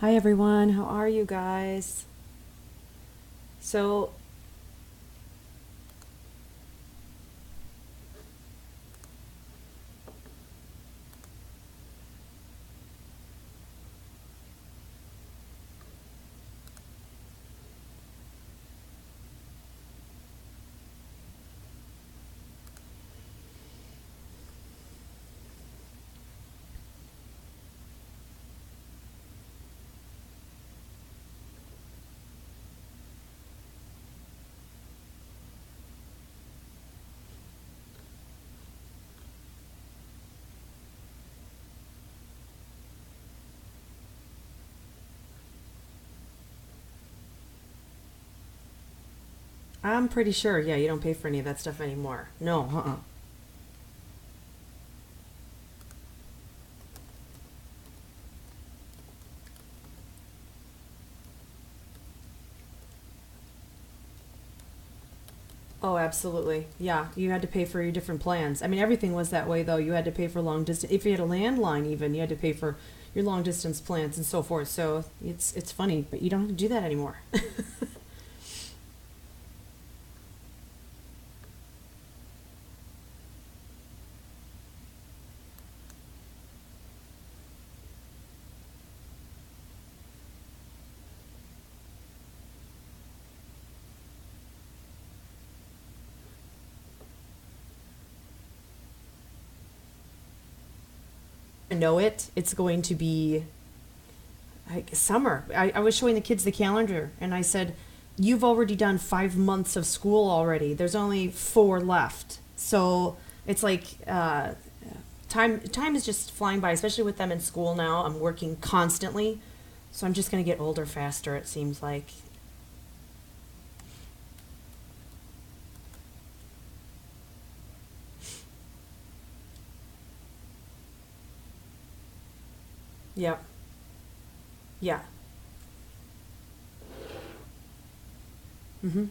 Hi everyone, how are you guys? So, I'm pretty sure, yeah, you don't pay for any of that stuff anymore. No, uh-uh. Oh, absolutely. Yeah, you had to pay for your different plans. I mean, everything was that way though. You had to pay for long distance. If you had a landline even, you had to pay for your long distance plans and so forth. So, it's funny, but you don't have to do that anymore. Know it, it's going to be like summer. I was showing the kids the calendar and I said, "You've already done 5 months of school already. There's only four left." So it's like time is just flying by, especially with them in school now. I'm working constantly, so I'm just gonna get older faster. It seems like. Yeah, yeah. Mm-hmm.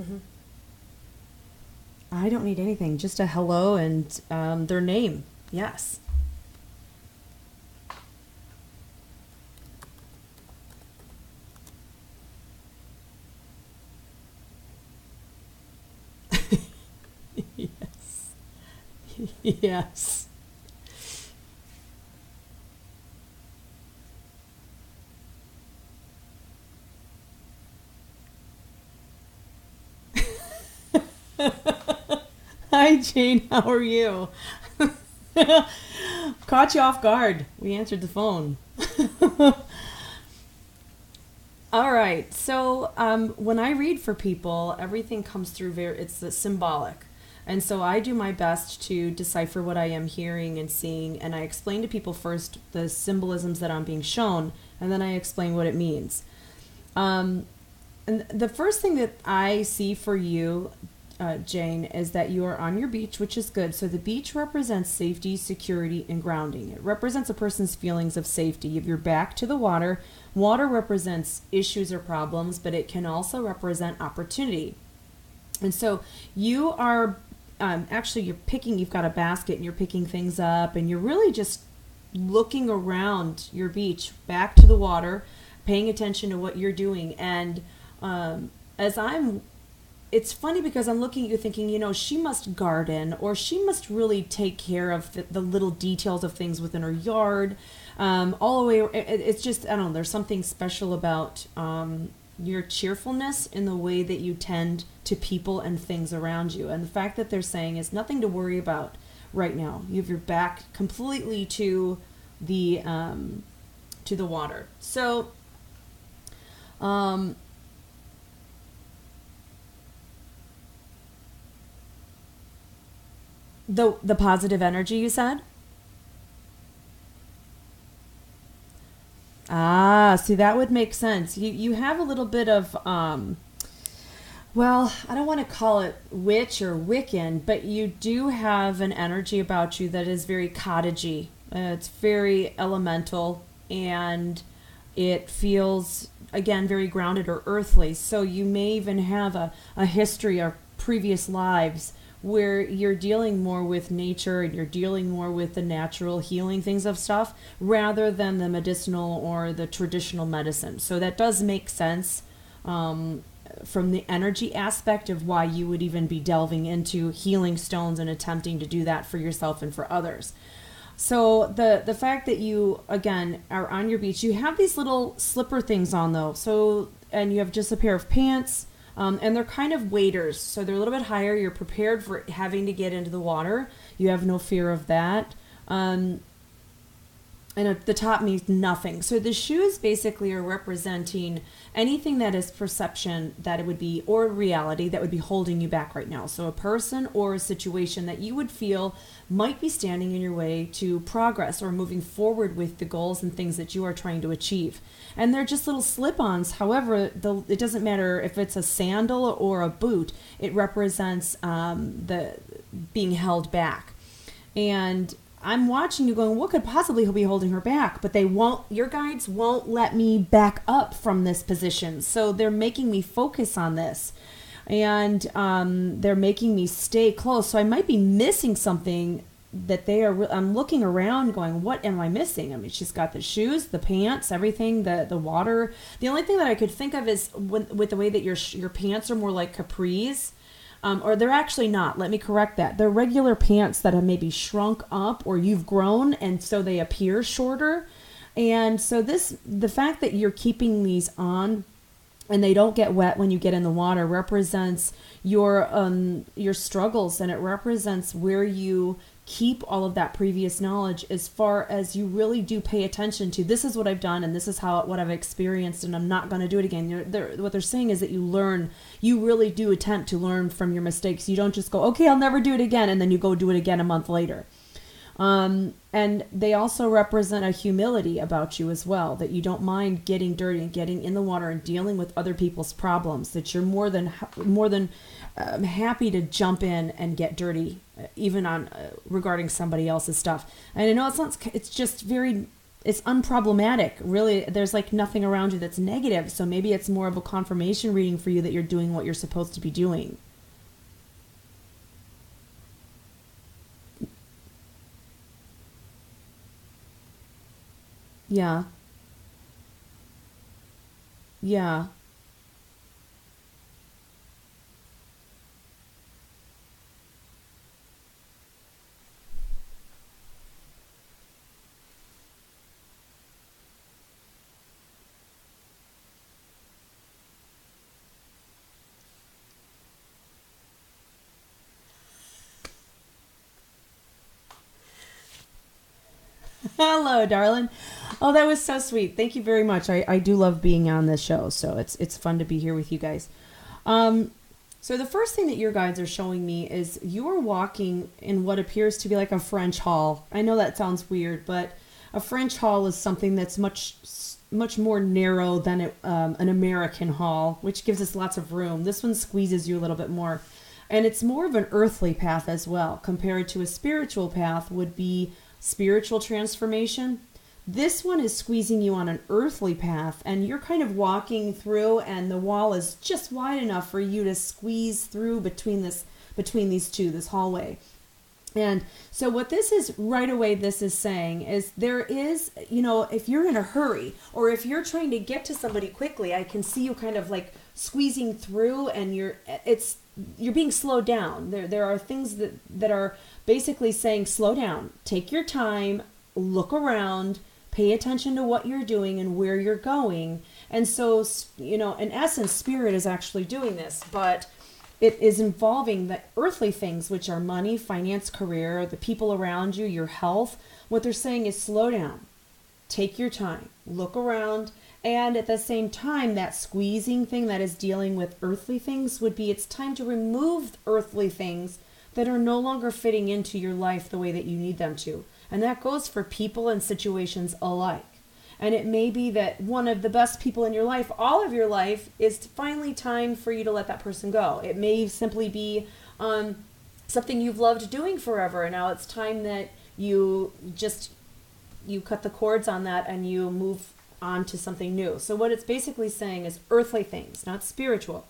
Mm-hmm. I don't need anything, just a hello and their name. Yes. Yes. Yes. Hi, Jane. How are you? Caught you off guard. We answered the phone. All right. So when I read for people, everything comes through very. It's symbolic, and so I do my best to decipher what I am hearing and seeing, and I explain to people first the symbolisms that I'm being shown, and then I explain what it means. Um, And the first thing that I see for you, Jane, is that you are on your beach, which is good. So the beach represents safety, security, and grounding. It represents a person's feelings of safety. You have your back to the water. Water represents issues or problems, but it can also represent opportunity. And so you are actually you're picking. You've got a basket, and you're picking things up, and you're really just looking around your beach, back to the water, paying attention to what you're doing, and as I'm it's funny because I'm looking at you thinking, she must garden or she must really take care of the little details of things within her yard. All the way, it's just, I don't know, there's something special about your cheerfulness in the way that you tend to people and things around you. And the fact that they're saying is nothing to worry about right now. You have your back completely the to the water. So, um, the positive energy you said. Ah, see, that would make sense. You have a little bit of well, I don't want to call it witch or Wiccan, but you do have an energy about you that is very cottagey. It's very elemental, and It feels, again, very grounded or earthly. So you may even have a history of previous lives where you're dealing more with nature and you're dealing more with the natural healing things of stuff rather than the medicinal or the traditional medicine. So that does make sense from the energy aspect of why you would even be delving into healing stones and attempting to do that for yourself and for others. So the fact that you, again, are on your beach, you have these little slipper things on though. So, and you have just a pair of pants, and they're kind of waders. So they're a little bit higher. You're prepared for having to get into the water. You have no fear of that. And at the top means nothing. So the shoes basically are representing anything that is perception that it would be, or reality that would be holding you back right now. So a person or a situation that you would feel might be standing in your way to progress or moving forward with the goals and things that you are trying to achieve. And they're just little slip-ons. However, it doesn't matter if it's a sandal or a boot. It represents the being held back. And I'm watching you going, what could possibly be holding her back? But they won't, your guides won't let me back up from this position. So they're making me focus on this. And they're making me stay close. So I might be missing something that they are, I'm looking around going, what am I missing? I mean, she's got the shoes, the pants, everything, the water. The only thing that I could think of is with the way that your pants are more like capris. Or they're actually not. Let me correct that. They're regular pants that have maybe shrunk up or you've grown and so they appear shorter. And so the fact that you're keeping these on and they don't get wet when you get in the water represents your struggles, and it represents where you keep all of that previous knowledge as far as you really do pay attention to, this is what I've done and this is what I've experienced and I'm not going to do it again. What they're saying is that you learn, you really do attempt to learn from your mistakes. You don't just go, okay, I'll never do it again, and then you go do it again a month later. And they also represent a humility about you as well, that you don't mind getting dirty and getting in the water and dealing with other people's problems, that you're more than happy to jump in and get dirty, even on regarding somebody else's stuff. And I know it's just it's unproblematic. Really, there's like nothing around you that's negative. So maybe it's more of a confirmation reading for you that you're doing what you're supposed to be doing. Yeah. Yeah. Hello, darling. Oh, that was so sweet. Thank you very much. I do love being on this show, so it's fun to be here with you guys. Um, so the first thing that your guides are showing me is you're walking in what appears to be like a French hall. I know that sounds weird, but a French hall is something that's much more narrow than an American hall, which gives us lots of room. This one squeezes you a little bit more. And it's more of an earthly path as well, compared to a spiritual path would be spiritual transformation. This one is squeezing you on an earthly path, and you're kind of walking through, and the wall is just wide enough for you to squeeze through between these two, this hallway. And so what this is right away, this is saying is there is, if you're in a hurry or if you're trying to get to somebody quickly, I can see you kind of like squeezing through, and you're being slowed down. There are things that are basically saying, slow down, take your time, look around, pay attention to what you're doing and where you're going. And so, in essence, spirit is actually doing this, but it is involving the earthly things, which are money, finance, career, the people around you, your health. What they're saying is slow down, take your time, look around. And at the same time, that squeezing thing that is dealing with earthly things would be, it's time to remove earthly things that are no longer fitting into your life the way that you need them to. And that goes for people and situations alike. And it may be that one of the best people in your life, all of your life, is finally time for you to let that person go. It may simply be something you've loved doing forever, and now it's time that you cut the cords on that and you move on to something new. So what it's basically saying is earthly things, not spiritual.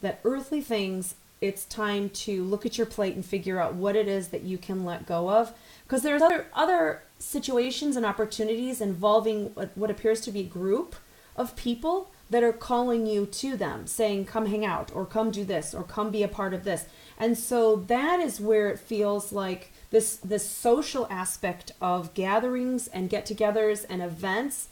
That earthly things, it's time to look at your plate and figure out what it is that you can let go of. Because there's other situations and opportunities involving what appears to be a group of people that are calling you to them, saying, come hang out, or come do this, or come be a part of this. And so that is where it feels like this social aspect of gatherings and get-togethers and events,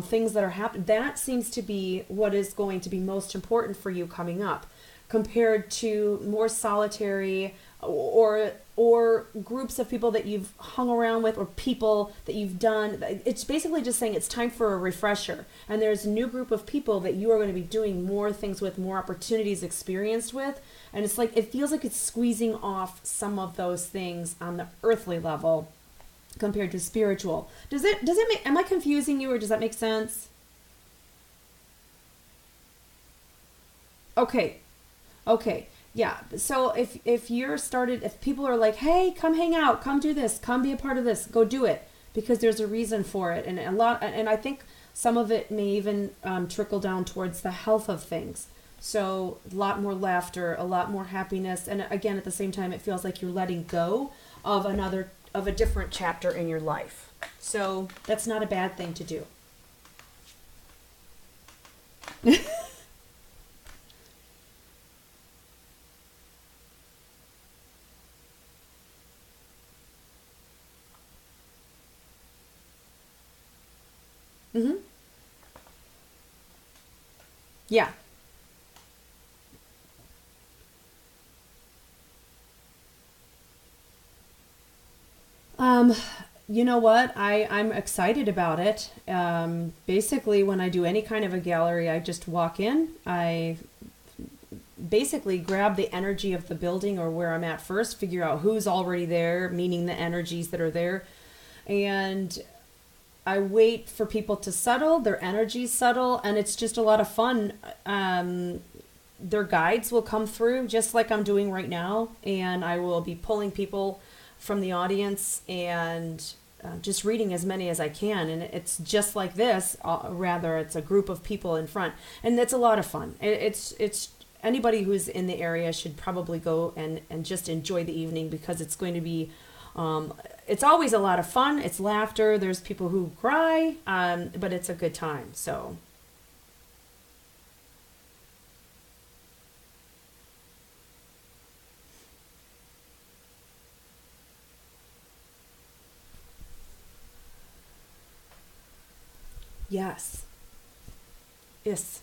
things that are happening, that seems to be what is going to be most important for you coming up, compared to more solitary or groups of people that you've hung around with, or people that you've done. It's basically just saying it's time for a refresher, and there's a new group of people that you are going to be doing more things with, more opportunities experienced with, and it's like it feels like it's squeezing off some of those things on the earthly level compared to spiritual. Does it make, am I confusing you, or does that make sense? Okay. Okay. Yeah. So if you're started, if people are like, "Hey, come hang out, come do this, come be a part of this, go do it," because there's a reason for it, and a lot, and I think some of it may even trickle down towards the health of things. So a lot more laughter, a lot more happiness, and again, at the same time, it feels like you're letting go of of a different chapter in your life. So that's not a bad thing to do. Hmm. Yeah. Um, you know what? I'm excited about it. Basically, when I do any kind of a gallery, I just walk in. I basically grab the energy of the building or where I'm at first, figure out who's already there, meaning the energies that are there, and I wait for people to settle, their energies settle, and it's just a lot of fun. Their guides will come through just like I'm doing right now, and I will be pulling people from the audience and just reading as many as I can. And it's just like this, rather, it's a group of people in front, and it's a lot of fun. It's anybody who's in the area should probably go and just enjoy the evening, because it's going to be um, it's always a lot of fun. It's laughter. There's people who cry, but it's a good time. So, yes. Yes.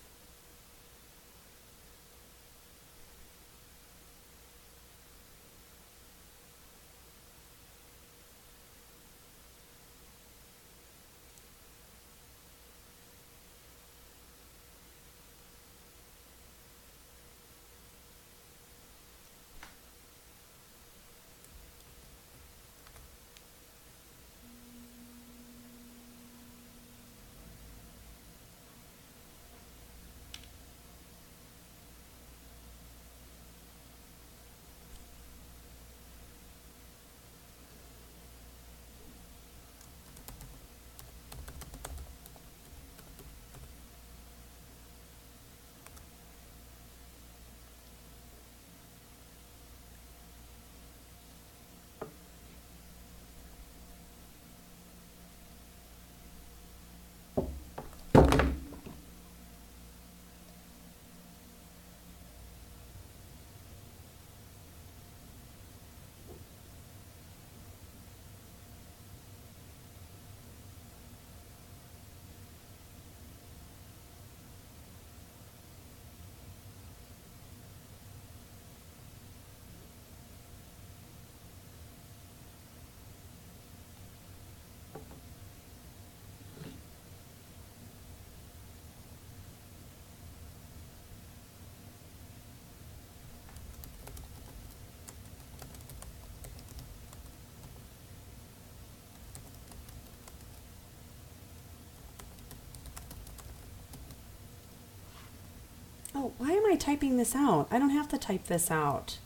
Oh, why am I typing this out? I don't have to type this out.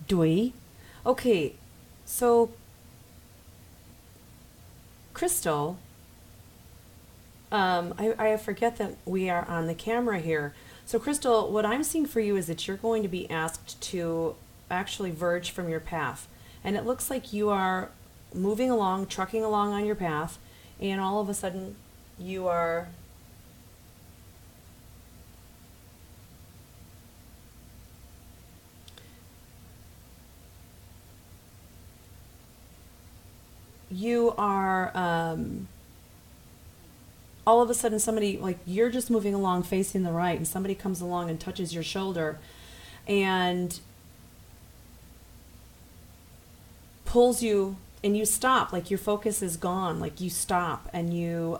Doi. Okay, so Crystal, I forget that we are on the camera here. So, Crystal, what I'm seeing for you is that you're going to be asked to actually verge from your path. And it looks like you are moving along, trucking along on your path, and all of a sudden you are you are all of a sudden somebody, like, you're just moving along facing the right and somebody comes along and touches your shoulder and pulls you, and you stop, like your focus is gone, like you stop and you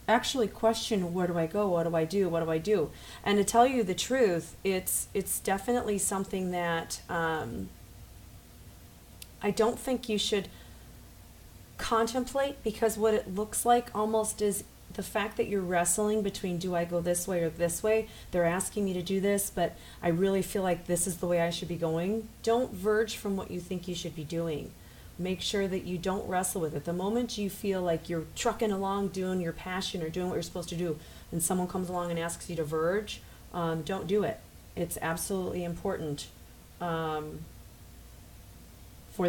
actually question, where do I go, what do I do, what do I do? And to tell you the truth, it's definitely something that I don't think you should contemplate, because what it looks like almost is the fact that you're wrestling between, do I go this way or this way? They're asking me to do this, but I really feel like this is the way I should be going. Don't verge from what you think you should be doing. Make sure that you don't wrestle with it. The moment you feel like you're trucking along doing your passion or doing what you're supposed to do, and someone comes along and asks you to verge, don't do it. It's absolutely important for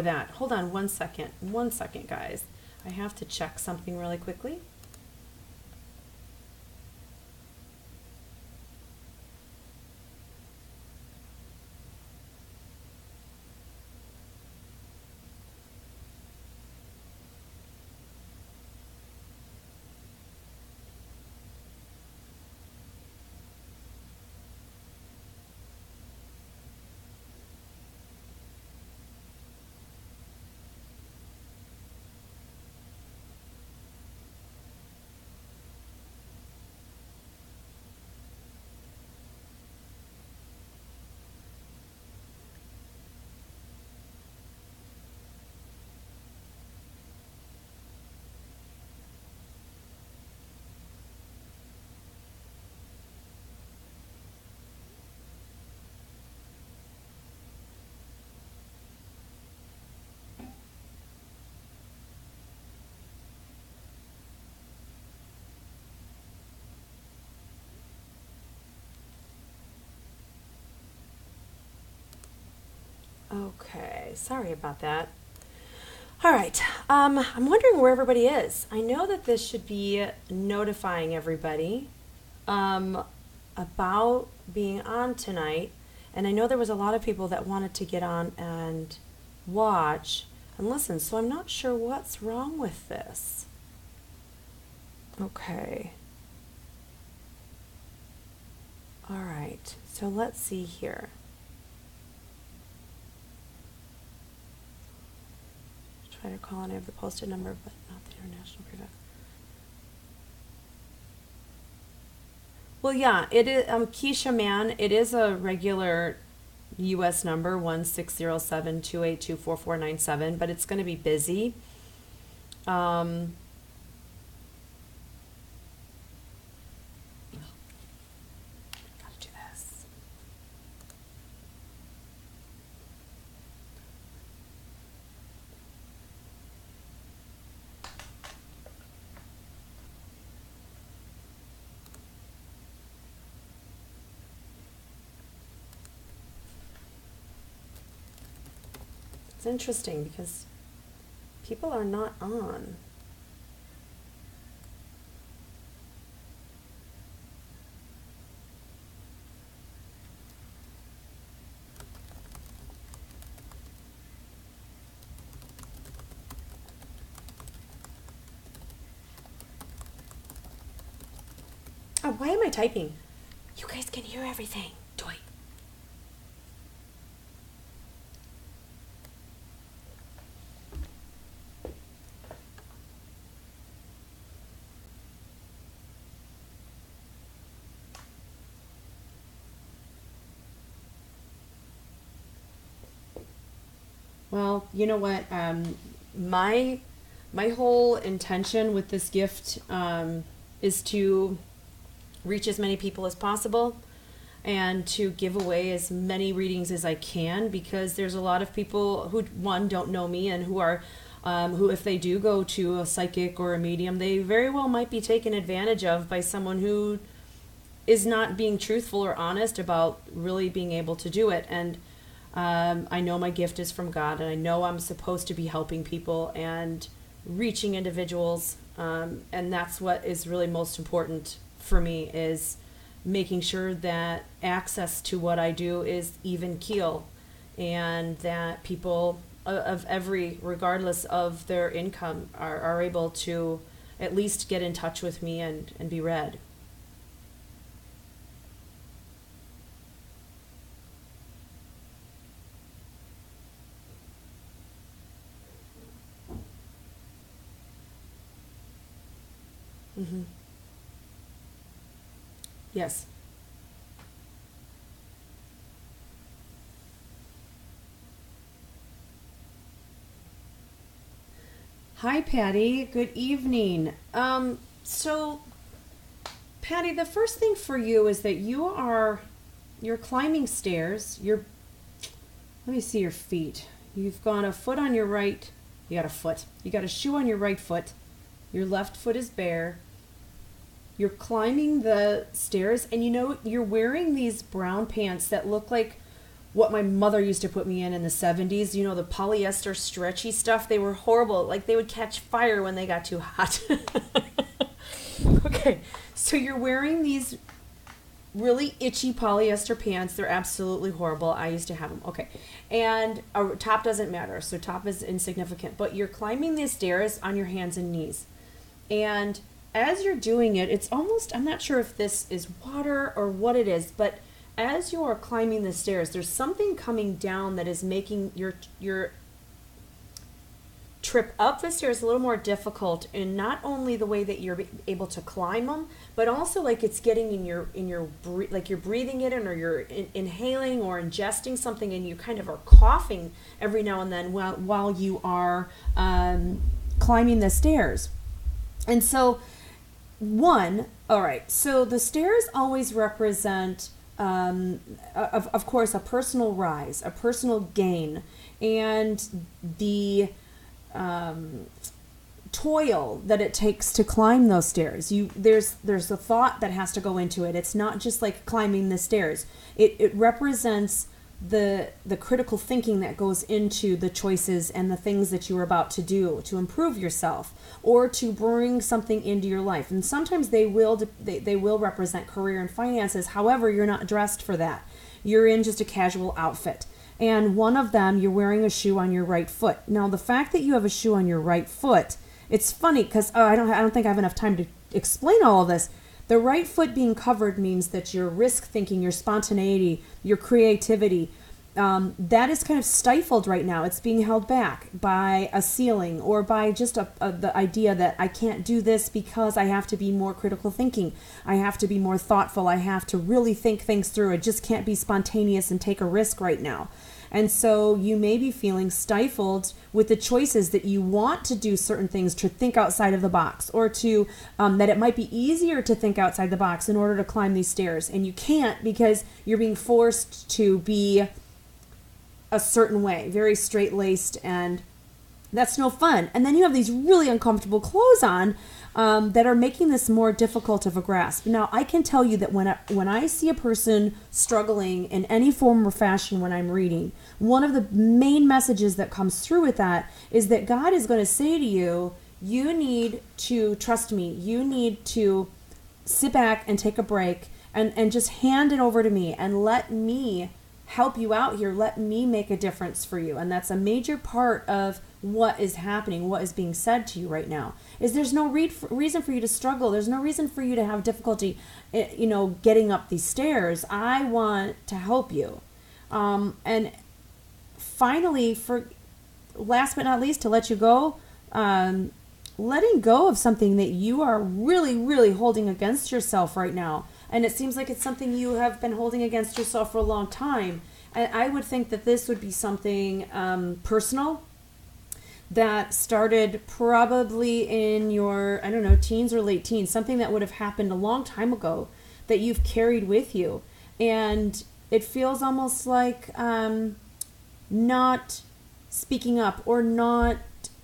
that. Hold on 1 second. 1 second, guys. I have to check something really quickly. Okay, sorry about that. All right, I'm wondering where everybody is. I know that this should be notifying everybody um, about being on tonight, and I know there was a lot of people that wanted to get on and watch and listen, so I'm not sure what's wrong with this. Okay, all right, so let's see here. Try to call and I have the posted number, but not the international prefix. Well, yeah, it is. Keisha Mann. It is a regular U.S. number, 1-607-282-4497, but it's going to be busy. Um, Gotta do this. It's interesting because people are not on. Oh, why am I typing? You guys can hear everything. Toy. Well, you know what? My my whole intention with this gift is to reach as many people as possible and to give away as many readings as I can, because there's a lot of people who, one, don't know me and who are who, if they do go to a psychic or a medium, they very well might be taken advantage of by someone who is not being truthful or honest about really being able to do it. And I know my gift is from God, and I know I'm supposed to be helping people and reaching individuals, and that's what is really most important for me, is making sure that access to what I do is even keel, and that people of every, regardless of their income, are able to at least get in touch with me and be read. Hmm. Yes. Hi, Patty. Good evening. So Patty, the first thing for you is that you're climbing stairs. Let me see your feet. You've got a foot on your right. You got a foot. You got a shoe on your right foot. Your left foot is bare. You're climbing the stairs, and you're wearing these brown pants that look like what my mother used to put me in the 70s. You know, the polyester stretchy stuff. They were horrible. Like, they would catch fire when they got too hot. Okay, so you're wearing these really itchy polyester pants. They're absolutely horrible. I used to have them. Okay, and a top doesn't matter, so top is insignificant. But you're climbing these stairs on your hands and knees. And as you're doing it, it's almost, I'm not sure if this is water or what it is, but as you are climbing the stairs, there's something coming down that is making your trip up the stairs a little more difficult, in not only the way that you're able to climb them, but also like it's getting like you're breathing it in, or you're inhaling or ingesting something, and you kind of are coughing every now and then while you are climbing the stairs. And so all right, so the stairs always represent, of course, a personal rise, a personal gain, and the toil that it takes to climb those stairs. There's a thought that has to go into it. It's not just like climbing the stairs. It represents the critical thinking that goes into the choices and the things that you're about to do to improve yourself or to bring something into your life. And sometimes they will represent career and finances. However, you're not dressed for that. You're in just a casual outfit. And one of them, you're wearing a shoe on your right foot. Now, the fact that you have a shoe on your right foot, it's funny because I don't think I have enough time to explain all of this. The right foot being covered means that your risk thinking, your spontaneity, your creativity, that is kind of stifled right now. It's being held back by a ceiling, or by just the idea that I can't do this because I have to be more critical thinking. I have to be more thoughtful. I have to really think things through. I just can't be spontaneous and take a risk right now. And so you may be feeling stifled with the choices that you want to do certain things, to think outside of the box, or to that it might be easier to think outside the box in order to climb these stairs. And you can't because you're being forced to be a certain way, very straight-laced, and that's no fun. And then you have these really uncomfortable clothes on that are making this more difficult of a grasp. Now, I can tell you that when I see a person struggling in any form or fashion when I'm reading, one of the main messages that comes through with that is that God is going to say to you, you need to trust me. You need to sit back and take a break and just hand it over to me and let me help you out here. Let me make a difference for you. And that's a major part of what is happening, what is being said to you right now, is there's no reason for you to struggle. There's no reason for you to have difficulty, getting up these stairs. I want to help you. And finally, for last but not least, to let you go, letting go of something that you are really, really holding against yourself right now. And it seems like it's something you have been holding against yourself for a long time. And I would think that this would be something personal that started probably in your, teens or late teens, something that would have happened a long time ago that you've carried with you. And it feels almost like not speaking up, or not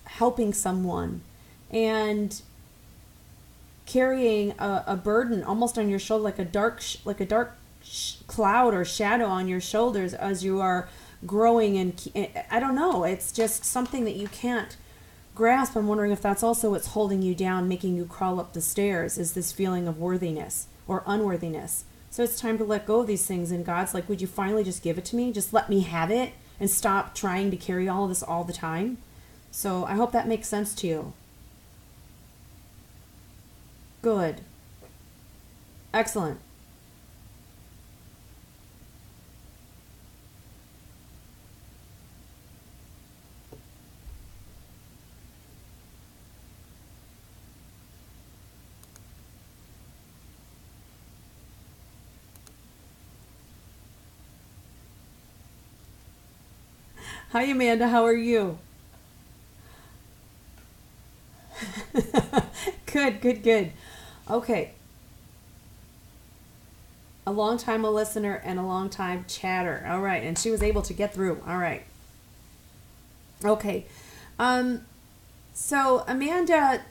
helping someone and carrying a burden almost on your shoulder, like a cloud or shadow on your shoulders as you are growing. And I don't know, it's just something that you can't grasp. I'm wondering if that's also what's holding you down, making you crawl up the stairs, is this feeling of worthiness or unworthiness. So it's time to let go of these things, and God's like, would you finally just give it to me? Just let me have it and stop trying to carry all of this all the time. So I hope that makes sense to you. Good. Excellent. Hi, Amanda. How are you? Good, good, good. Okay. A long time a listener and a long time chatter. All right. And she was able to get through. All right. Okay. Um, so Amanda,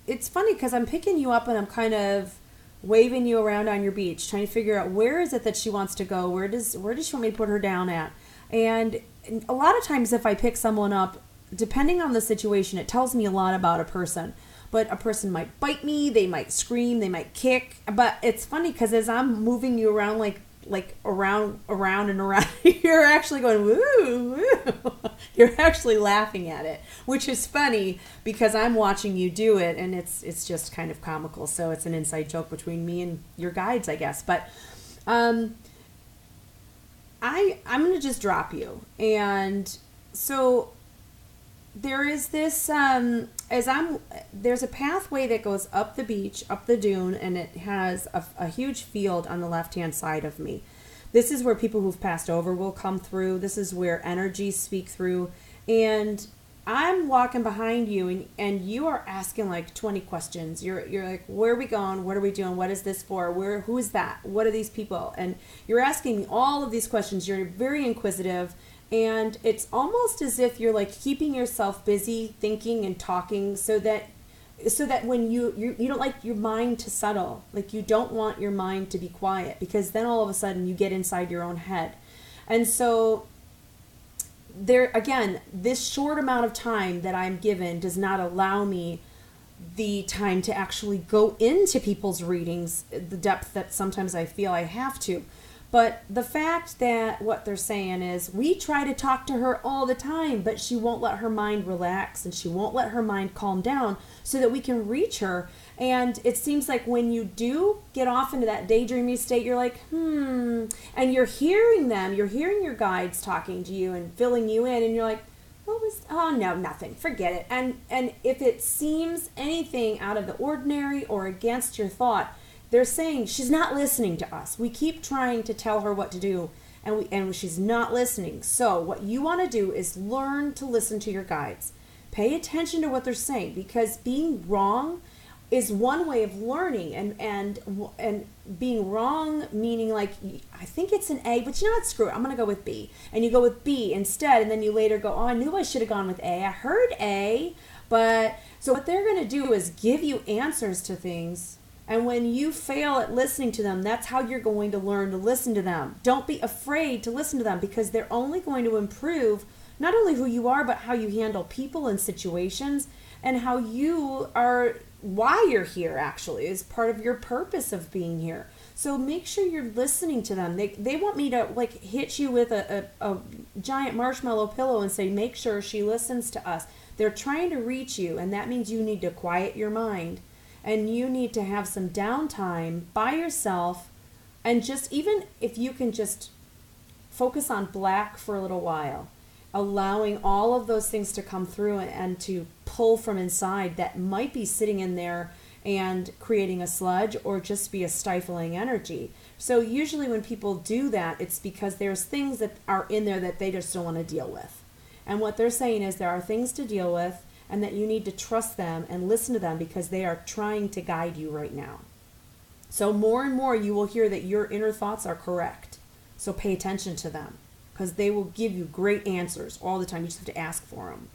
it's funny because I'm picking you up and I'm kind of waving you around on your beach, trying to figure out where is it that she wants to go? Where does she want me to put her down at? And a lot of times if I pick someone up, depending on the situation, it tells me a lot about a person. But a person might bite me, they might scream, they might kick. But it's funny because as I'm moving you around like around and around, you're actually going woo, woo. You're actually laughing at it, which is funny because I'm watching you do it, and it's just kind of comical. So it's an inside joke between me and your guides, I guess. But I'm gonna just drop you, and so there is this there's a pathway that goes up the beach, up the dune, and it has a huge field on the left hand side of me. This is where people who've passed over will come through. This is where energies speak through, and I'm walking behind you, and you are asking like 20 questions. You're like, where are we going? What are we doing? What is this for? Who is that? What are these people? And you're asking me all of these questions. You're very inquisitive. And it's almost as if you're like keeping yourself busy thinking and talking so that when you don't like your mind to settle, like you don't want your mind to be quiet, because then all of a sudden you get inside your own head. And so there again, this short amount of time that I'm given does not allow me the time to actually go into people's readings, the depth that sometimes I feel I have to. But the fact that what they're saying is we try to talk to her all the time, but she won't let her mind relax and she won't let her mind calm down so that we can reach her. And it seems like when you do get off into that daydreamy state, you're like, and you're hearing them, you're hearing your guides talking to you and filling you in, and you're like, oh no, nothing, forget it. And if it seems anything out of the ordinary or against your thought, they're saying she's not listening to us. We keep trying to tell her what to do, and she's not listening. So what you want to do is learn to listen to your guides. Pay attention to what they're saying, because being wrong is one way of learning, and being wrong meaning like, I think it's an A, but you know what, screw it, I'm going to go with B. And you go with B instead, and then you later go, oh, I knew I should have gone with A. I heard A, but so what they're going to do is give you answers to things. And when you fail at listening to them, that's how you're going to learn to listen to them. Don't be afraid to listen to them, because they're only going to improve not only who you are, but how you handle people and situations, and how you are, why you're here actually is part of your purpose of being here. So make sure you're listening to them. They want me to like hit you with a giant marshmallow pillow and say, make sure she listens to us. They're trying to reach you, and that means you need to quiet your mind. And you need to have some downtime by yourself, and just, even if you can just focus on black for a little while, allowing all of those things to come through and to pull from inside that might be sitting in there and creating a sludge or just be a stifling energy. So usually when people do that, it's because there's things that are in there that they just don't want to deal with. And what they're saying is there are things to deal with, and that you need to trust them and listen to them, because they are trying to guide you right now. So more and more you will hear that your inner thoughts are correct. So pay attention to them, because they will give you great answers all the time. You just have to ask for them.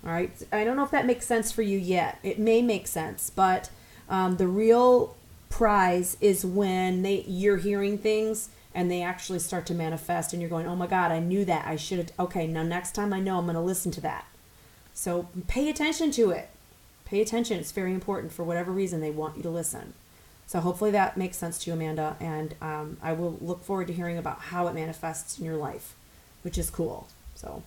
All right. I don't know if that makes sense for you yet. It may make sense, but the real prize is when you're hearing things and they actually start to manifest, and you're going, "Oh my God, I knew that. I should have." Okay, now next time I know I'm going to listen to that. So pay attention to it. Pay attention. It's very important for whatever reason they want you to listen. So hopefully that makes sense to you, Amanda. And I will look forward to hearing about how it manifests in your life, which is cool. So.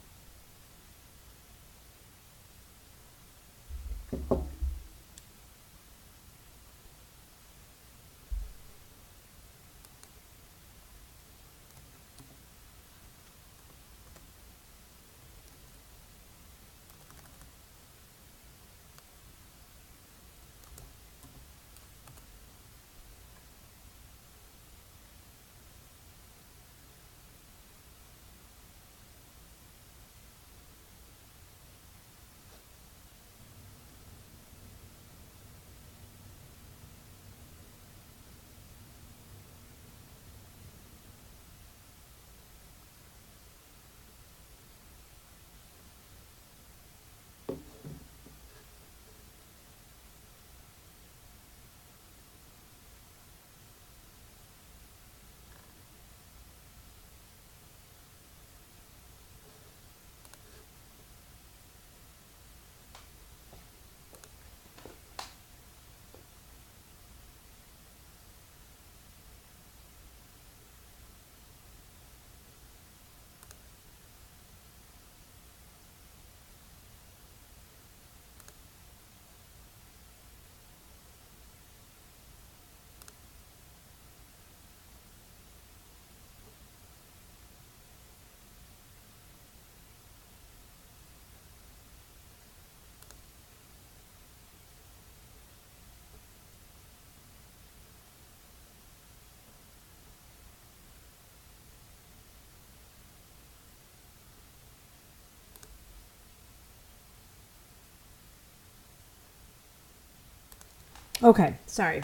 Okay, sorry.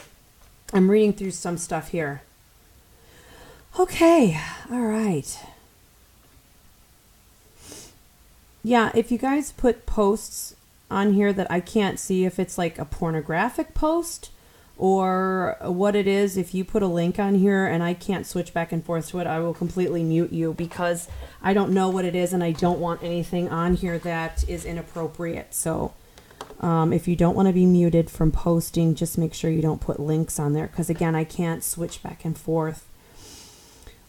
I'm reading through some stuff here. Okay, all right. Yeah, if you guys put posts on here that I can't see if it's like a pornographic post or what it is, if you put a link on here and I can't switch back and forth to it, I will completely mute you because I don't know what it is and I don't want anything on here that is inappropriate. So if you don't want to be muted from posting, just make sure you don't put links on there because, again, I can't switch back and forth.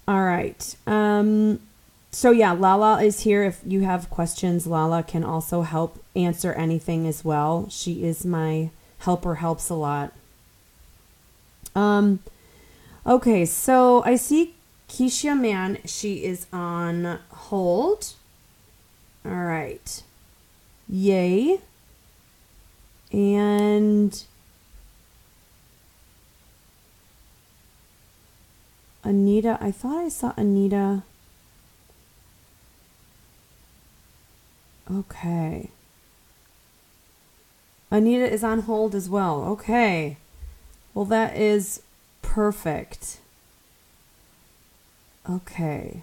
All right. So, yeah, Lala is here. If you have questions, Lala can also help answer anything as well. She is my helper, helps a lot. Okay, so I see Keisha Mann. She is on hold. All right. Yay. And Anita, I thought I saw Anita. Okay. Anita is on hold as well. Okay. Well, that is perfect. Okay.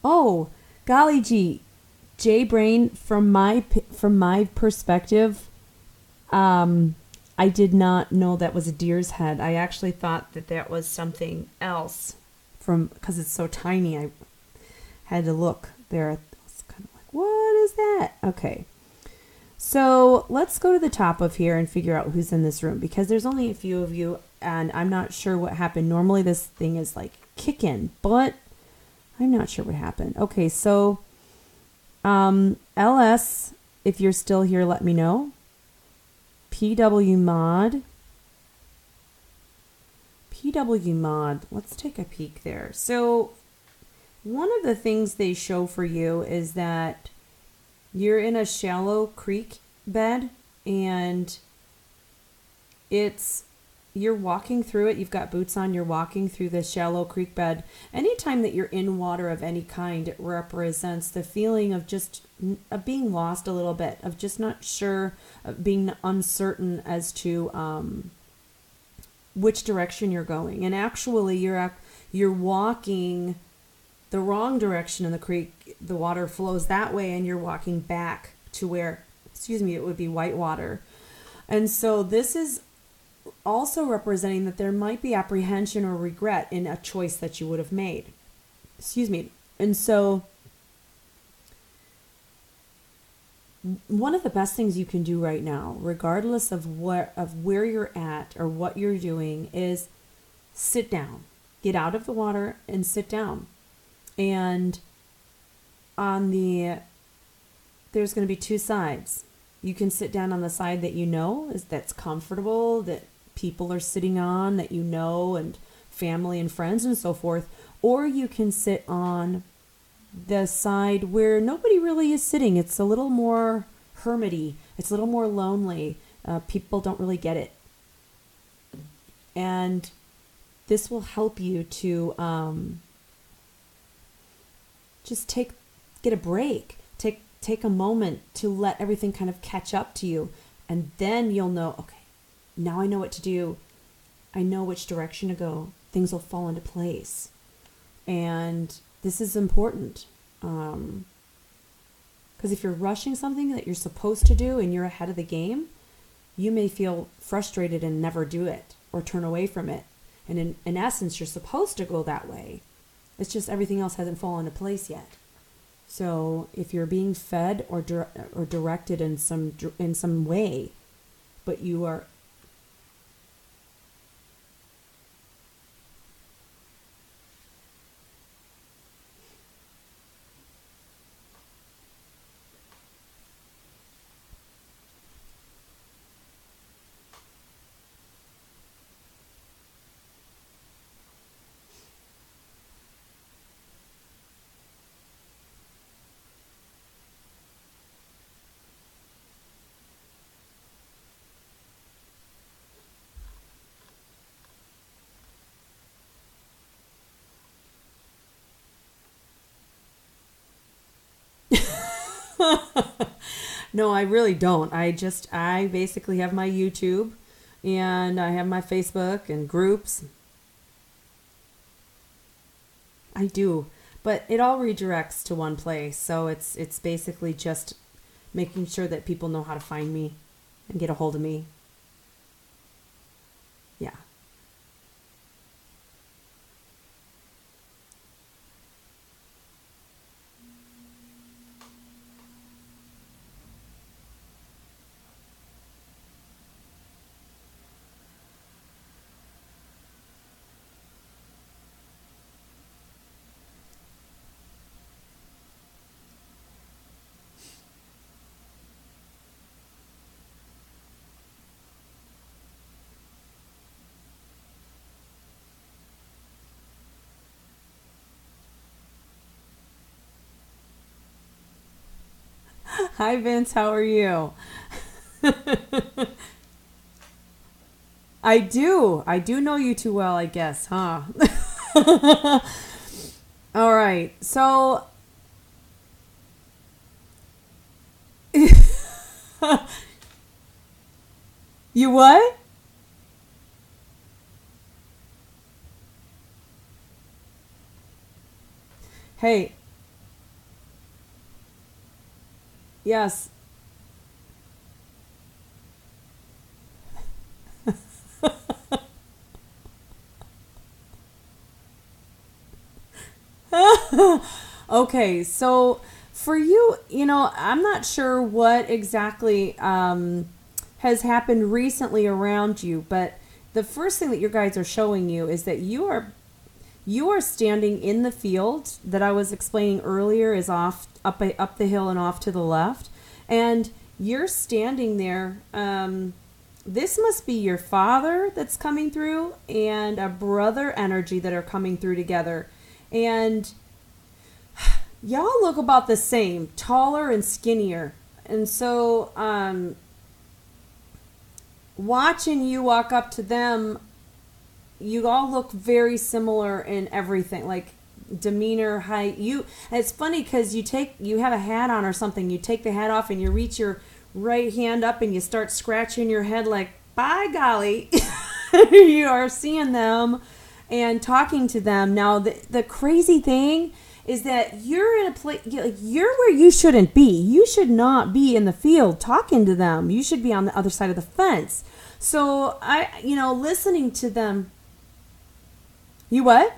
Oh, golly gee. J-Brain, from my perspective, I did not know that was a deer's head. I actually thought that was something else because it's so tiny. I had to look there. I was kind of like, what is that? Okay. So let's go to the top of here and figure out who's in this room because there's only a few of you and I'm not sure what happened. Normally this thing is like kicking, but I'm not sure what happened. Okay, so LS, if you're still here, let me know. PW Mod, let's take a peek there. So one of the things they show for you is that you're in a shallow creek bed and you're walking through it. You've got boots on. You're walking through the shallow creek bed. Anytime that you're in water of any kind, it represents the feeling of just of being lost a little bit, of just not sure, of being uncertain as to which direction you're going. And actually, you're walking the wrong direction in the creek, the water flows that way and you're walking back to where, excuse me, it would be white water. And so this is also representing that there might be apprehension or regret in a choice that you would have made. Excuse me. And so one of the best things you can do right now, regardless of where you're at or what you're doing, is sit down. Get out of the water and sit down. And there's going to be two sides. You can sit down on the side that you know that's comfortable, that people are sitting on, that you know, and family and friends and so forth. Or you can sit on the side where nobody really is sitting. It's a little more hermity. It's a little more lonely. People don't really get it. And this will help you to just get a break. Take a moment to let everything kind of catch up to you. And then you'll know, okay, now I know what to do. I know which direction to go. Things will fall into place. And this is important. Because if you're rushing something that you're supposed to do and you're ahead of the game, you may feel frustrated and never do it or turn away from it. And in essence, you're supposed to go that way. It's just everything else hasn't fallen into place yet. So if you're being fed or directed in some way, but you are No, I really don't. I basically have my YouTube and I have my Facebook and groups. I do, but it all redirects to one place. So it's basically just making sure that people know how to find me and get a hold of me. Yeah. Hi, Vince. How are you? I do. I do know you too well, I guess, huh? All right. So, you what? Hey, yes. Okay, so for you, I'm not sure what exactly has happened recently around you, but the first thing that your guides are showing you is that you are standing in the field that I was explaining earlier is up the hill and off to the left, and you're standing there. This must be your father that's coming through and a brother energy that are coming through together, and y'all look about the same, taller and skinnier. And so, watching you walk up to them, you all look very similar in everything, like demeanor, height. It's funny because you have a hat on or something. You take the hat off and you reach your right hand up and you start scratching your head like, by golly, you are seeing them and talking to them. Now, the crazy thing is that you're in a place, like, you're where you shouldn't be. You should not be in the field talking to them. You should be on the other side of the fence. So listening to them. You what?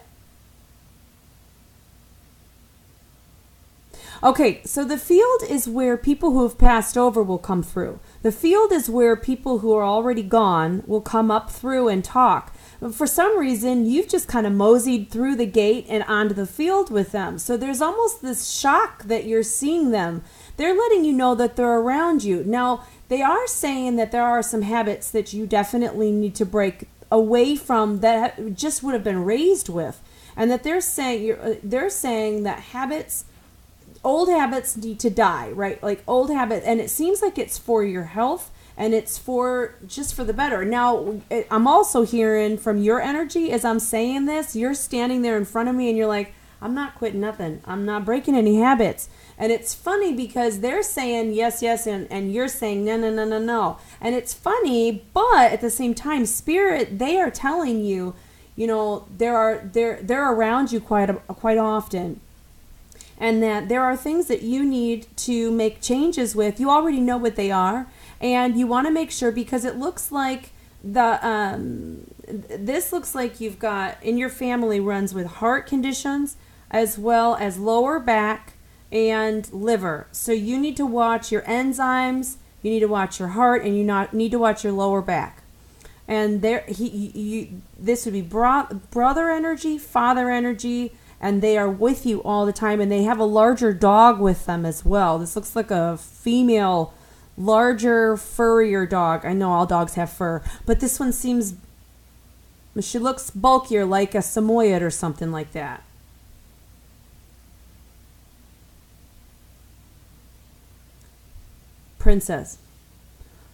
Okay, so the field is where people who have passed over will come through. The field is where people who are already gone will come up through and talk. But for some reason, you've just kind of moseyed through the gate and onto the field with them. So there's almost this shock that you're seeing them. They're letting you know that they're around you. Now, they are saying that there are some habits that you definitely need to break away from that just would have been raised with. And that they're saying that old habits need to die, right? Like old habits, and it seems like it's for your health and it's for just for the better. Now, I'm also hearing from your energy as I'm saying this, you're standing there in front of me and you're like, I'm not quitting nothing. I'm not breaking any habits. And it's funny because they're saying yes, yes, and you're saying no, no, no, no, no. And it's funny, but at the same time, Spirit, they are telling you, they're around you quite often. And that there are things that you need to make changes with. You already know what they are, and you want to make sure, because it looks like this looks like you've got in your family runs with heart conditions as well as lower back and liver. So you need to watch your enzymes, you need to watch your heart, and need to watch your lower back. And this would be brother energy, father energy. And they are with you all the time. And they have a larger dog with them as well. This looks like a female, larger, furrier dog. I know all dogs have fur. But this one she looks bulkier, like a Samoyed or something like that. Princess.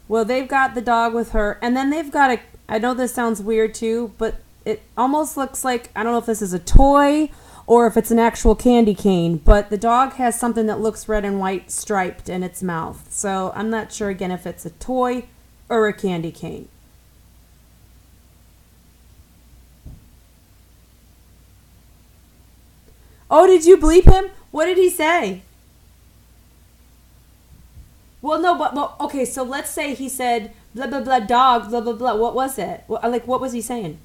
Well, they've got the dog with her. And then they've got I know this sounds weird too, but it almost looks like, I don't know if this is a toy or if it's an actual candy cane, but the dog has something that looks red and white striped in its mouth. So I'm not sure, again, if it's a toy or a candy cane. Oh, did you bleep him? What did he say? Well, no, but okay, so let's say he said, blah, blah, blah, dog, blah, blah, blah. What was it? What was he saying?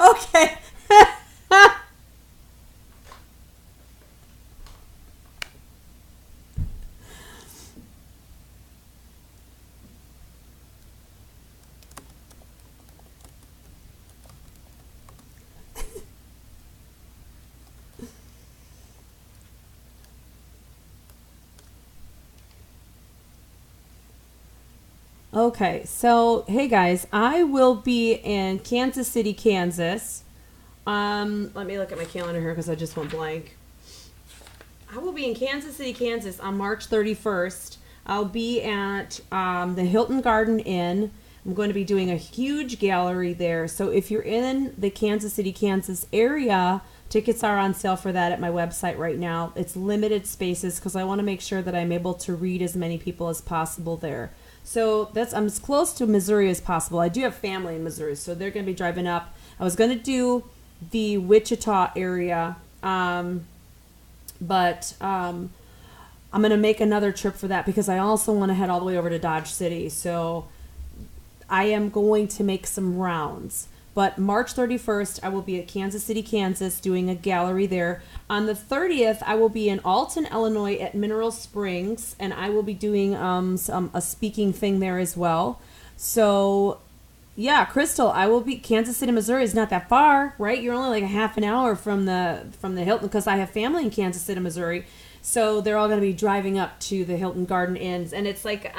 Okay. Okay, so hey guys, I will be in Kansas City, Kansas. Let me look at my calendar here because I just went blank. I will be in Kansas City, Kansas on March 31st. I'll be at the Hilton Garden Inn. I'm going to be doing a huge gallery there. So if you're in the Kansas City, Kansas area, tickets are on sale for that at my website right now. It's limited spaces because I want to make sure that I'm able to read as many people as possible there. So I'm as close to Missouri as possible. I do have family in Missouri, so they're going to be driving up. I was going to do the Wichita area, but I'm going to make another trip for that because I also want to head all the way over to Dodge City. So I am going to make some rounds. But March 31st, I will be at Kansas City, Kansas, doing a gallery there. On the 30th, I will be in Alton, Illinois at Mineral Springs, and I will be doing a speaking thing there as well. So, yeah, Crystal, I will be. Kansas City, Missouri is not that far, right? You're only like a half an hour from the Hilton, because I have family in Kansas City, Missouri. So they're all going to be driving up to the Hilton Garden Inns, and it's like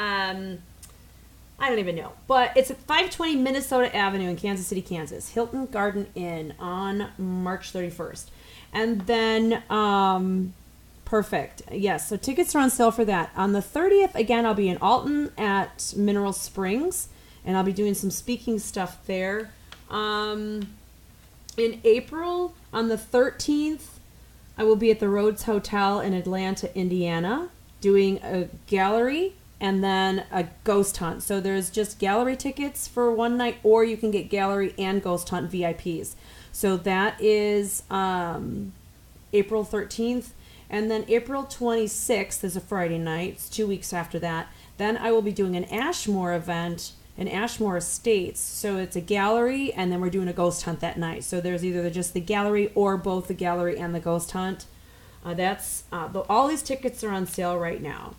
I don't even know. But it's at 520 Minnesota Avenue in Kansas City, Kansas. Hilton Garden Inn on March 31st. And then, perfect. Yes, so tickets are on sale for that. On the 30th, again, I'll be in Alton at Mineral Springs. And I'll be doing some speaking stuff there. In April, on the 13th, I will be at the Rhodes Hotel in Atlanta, Indiana, doing a gallery. and then a ghost hunt. So there's just gallery tickets for one night, or you can get gallery and ghost hunt VIPs. So that is April 13th. And then April 26th is a Friday night. It's 2 weeks after that. Then I will be doing an Ashmore event in Ashmore Estates. So it's a gallery, and then we're doing a ghost hunt that night. So there's either just the gallery or both the gallery and the ghost hunt. All these tickets are on sale right now.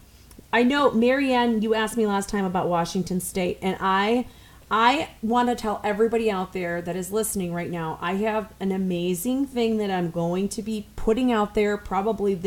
I know, Marianne, you asked me last time about Washington State, and I want to tell everybody out there that is listening right now, I have an amazing thing that I'm going to be putting out there probably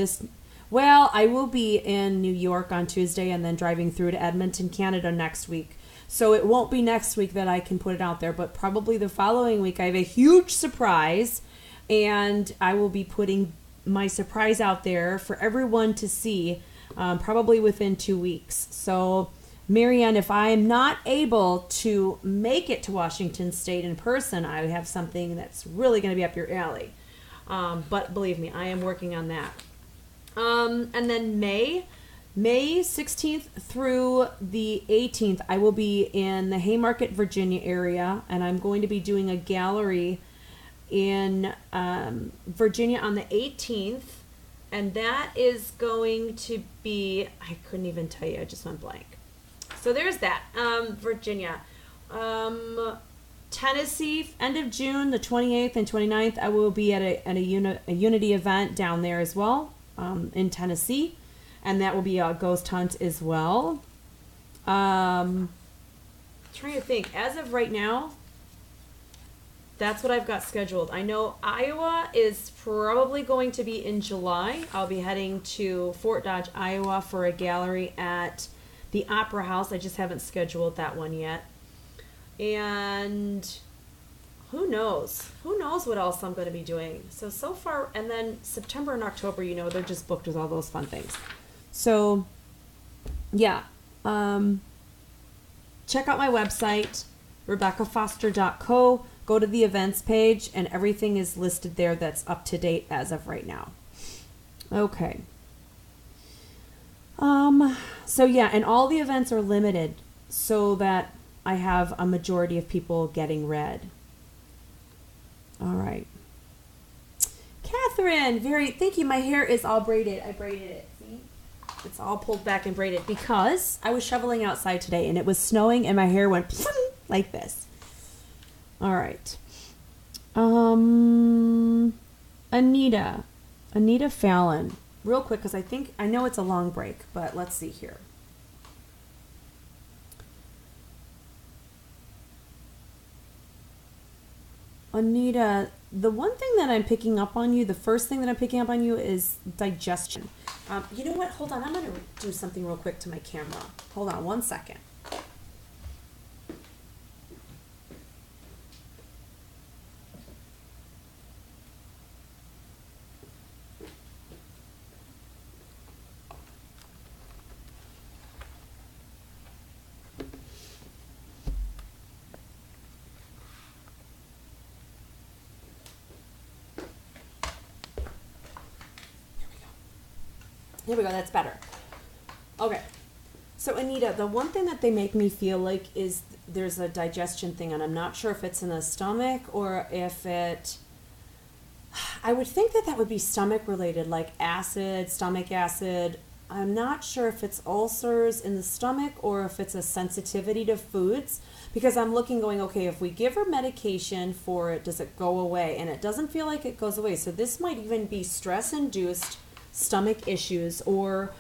I will be in New York on Tuesday and then driving through to Edmonton, Canada next week. So it won't be next week that I can put it out there, but probably the following week I have a huge surprise, and I will be putting my surprise out there for everyone to see probably within 2 weeks. So Marianne, if I am not able to make it to Washington State in person, I have something that's really going to be up your alley. But believe me, I am working on that. And then May 16th through the 18th, I will be in the Haymarket, Virginia area, and I'm going to be doing a gallery in Virginia on the 18th. And that is going to be, I couldn't even tell you, I just went blank. So there's that. Virginia. Tennessee, end of June, the 28th and 29th, I will be at a Unity event down there as well, in Tennessee. And that will be a ghost hunt as well. Trying to think. As of right now, that's what I've got scheduled. I know Iowa is probably going to be in July. I'll be heading to Fort Dodge, Iowa for a gallery at the Opera House. I just haven't scheduled that one yet. And who knows? Who knows what else I'm going to be doing? So far, and then September and October, they're just booked with all those fun things. So, yeah. Check out my website, RebeccaFoster.co. Go to the events page, and everything is listed there that's up to date as of right now. Okay. So yeah, and all the events are limited so that I have a majority of people getting read. All right. Catherine, thank you. My hair is all braided. I braided it. See? It's all pulled back and braided because I was shoveling outside today and it was snowing and my hair went like this. All right. Anita Fallon. Real quick, because I know it's a long break, but let's see here. Anita, the one thing that I'm picking up on you, the first thing that I'm picking up on you is digestion. You know what? Hold on. I'm going to do something real quick to my camera. Hold on one second. Here we go, that's better. Okay, so Anita, the one thing that they make me feel like is there's a digestion thing, and I'm not sure if it's in the stomach or if I would think that would be stomach related, like stomach acid. I'm not sure if it's ulcers in the stomach or if it's a sensitivity to foods, because I'm going, okay, if we give her medication for it, does it go away? And it doesn't feel like it goes away. So this might even be stress-induced stomach issues or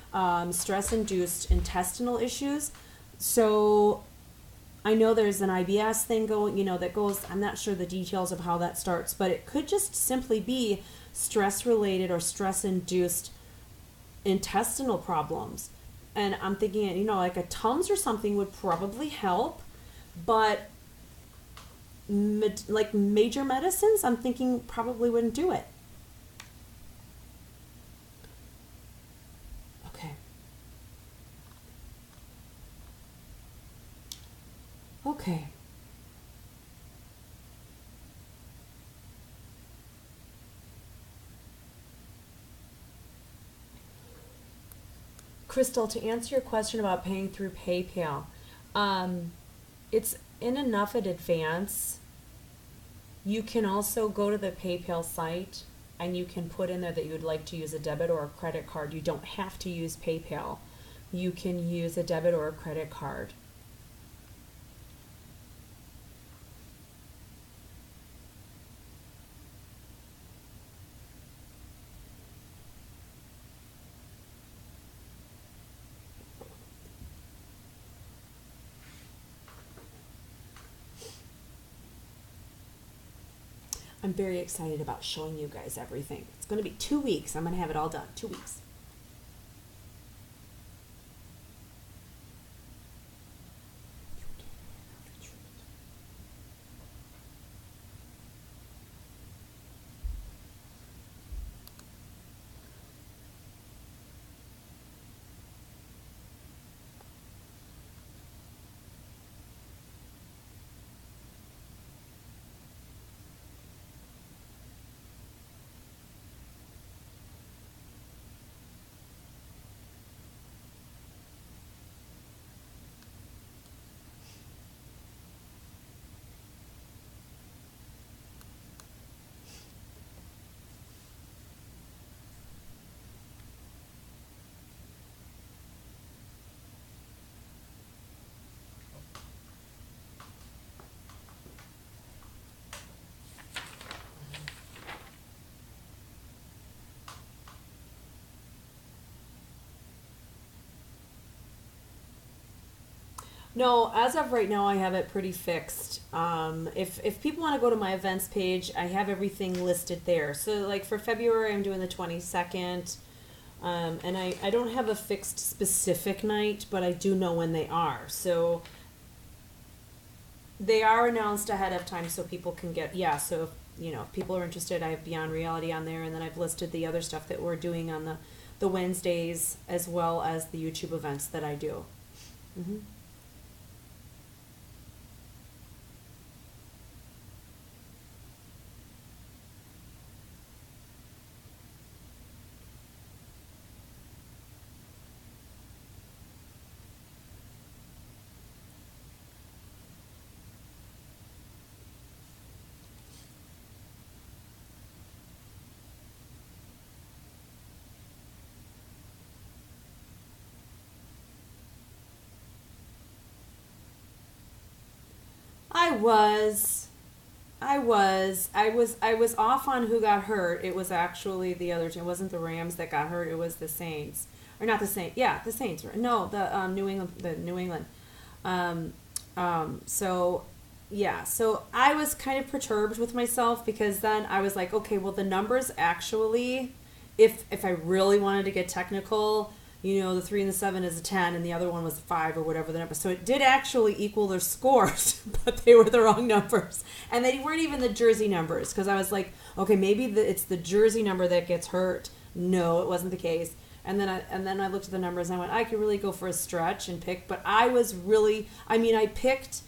stress-induced intestinal issues. So I know there's an IBS thing going, that goes, I'm not sure the details of how that starts, but it could just simply be stress-related or stress-induced intestinal problems. And I'm thinking, like a Tums or something would probably help, but like major medicines, I'm thinking probably wouldn't do it. Okay. Crystal, to answer your question about paying through PayPal, it's in enough in advance. You can also go to the PayPal site and you can put in there that you would like to use a debit or a credit card. You don't have to use PayPal. You can use a debit or a credit card. I'm very excited about showing you guys everything. It's going to be 2 weeks. I'm going to have it all done. 2 weeks. No, as of right now, I have it pretty fixed. If people want to go to my events page, I have everything listed there. So, like for February, I'm doing the 22nd, and I don't have a fixed specific night, but I do know when they are. So they are announced ahead of time, so people can get So if people are interested, I have Beyond Reality on there, and then I've listed the other stuff that we're doing on the Wednesdays as well as the YouTube events that I do. Hmm. I was. I was off on who got hurt. It was actually the other team. It wasn't the Rams that got hurt. It was the Saints, or not the Saints. Yeah, the Saints. No, the New England. The New England. Um, so yeah, so I was kind of perturbed with myself because then I was like, okay, well the numbers actually, if I really wanted to get technical, the 3 and the 7 is a 10, and the other one was 5 or whatever the number. So it did actually equal their scores, but they were the wrong numbers, and they weren't even the jersey numbers because I was like, okay, maybe it's the jersey number that gets hurt. No, it wasn't the case. And then I looked at the numbers and I went, I could really go for a stretch and pick, but I picked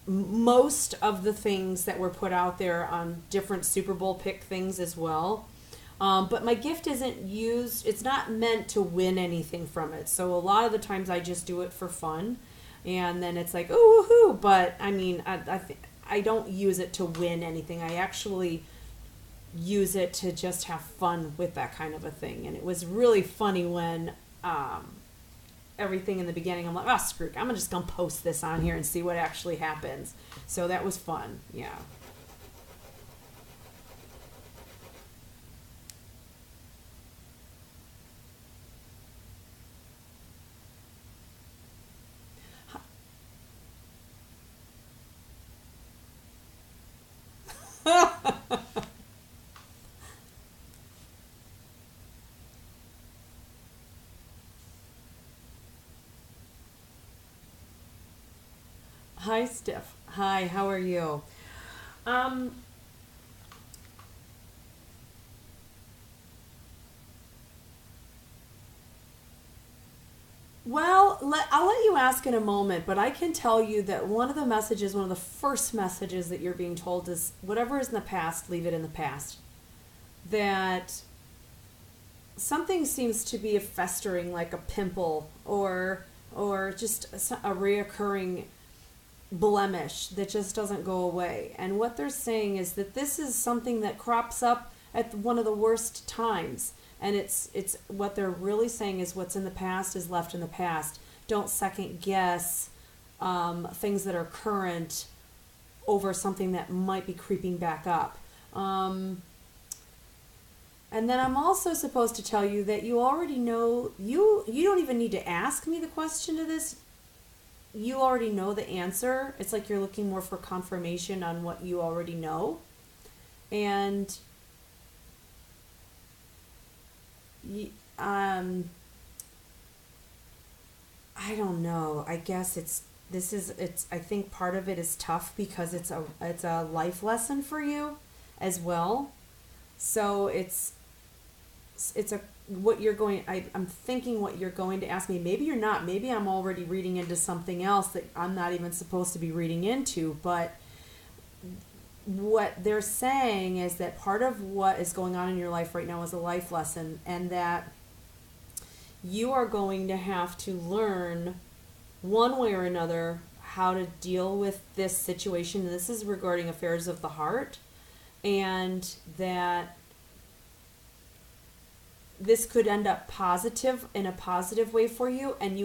most of the things that were put out there on different Super Bowl pick things as well. But my gift isn't used, it's not meant to win anything from it. So a lot of the times I just do it for fun. And then it's like, oh, woohoo. But I don't use it to win anything. I actually use it to just have fun with that kind of a thing. And it was really funny when everything in the beginning, I'm like, oh, screw it. I'm just going to post this on here and see what actually happens. So that was fun. Yeah. Hi, Steph. Hi, how are you? Um, I'll let you ask in a moment, but I can tell you that one of the first messages that you're being told is whatever is in the past, leave it in the past. That something seems to be festering like a pimple or just a reoccurring blemish that just doesn't go away. And what they're saying is that this is something that crops up at one of the worst times. And it's what they're really saying is what's in the past is left in the past. Don't second guess things that are current over something that might be creeping back up. And then I'm also supposed to tell you that you already know, you don't even need to ask me the question to this. You already know the answer. It's like you're looking more for confirmation on what you already know. And I don't know. I guess I think part of it is tough because it's a life lesson for you as well. So it's a what you're going I'm thinking what you're going to ask me. Maybe you're not. Maybe I'm already reading into something else that I'm not even supposed to be reading into, but what they're saying is that part of what is going on in your life right now is a life lesson, and that you are going to have to learn one way or another how to deal with this situation. And this is regarding affairs of the heart, and that this could end up positive in a positive way for you, and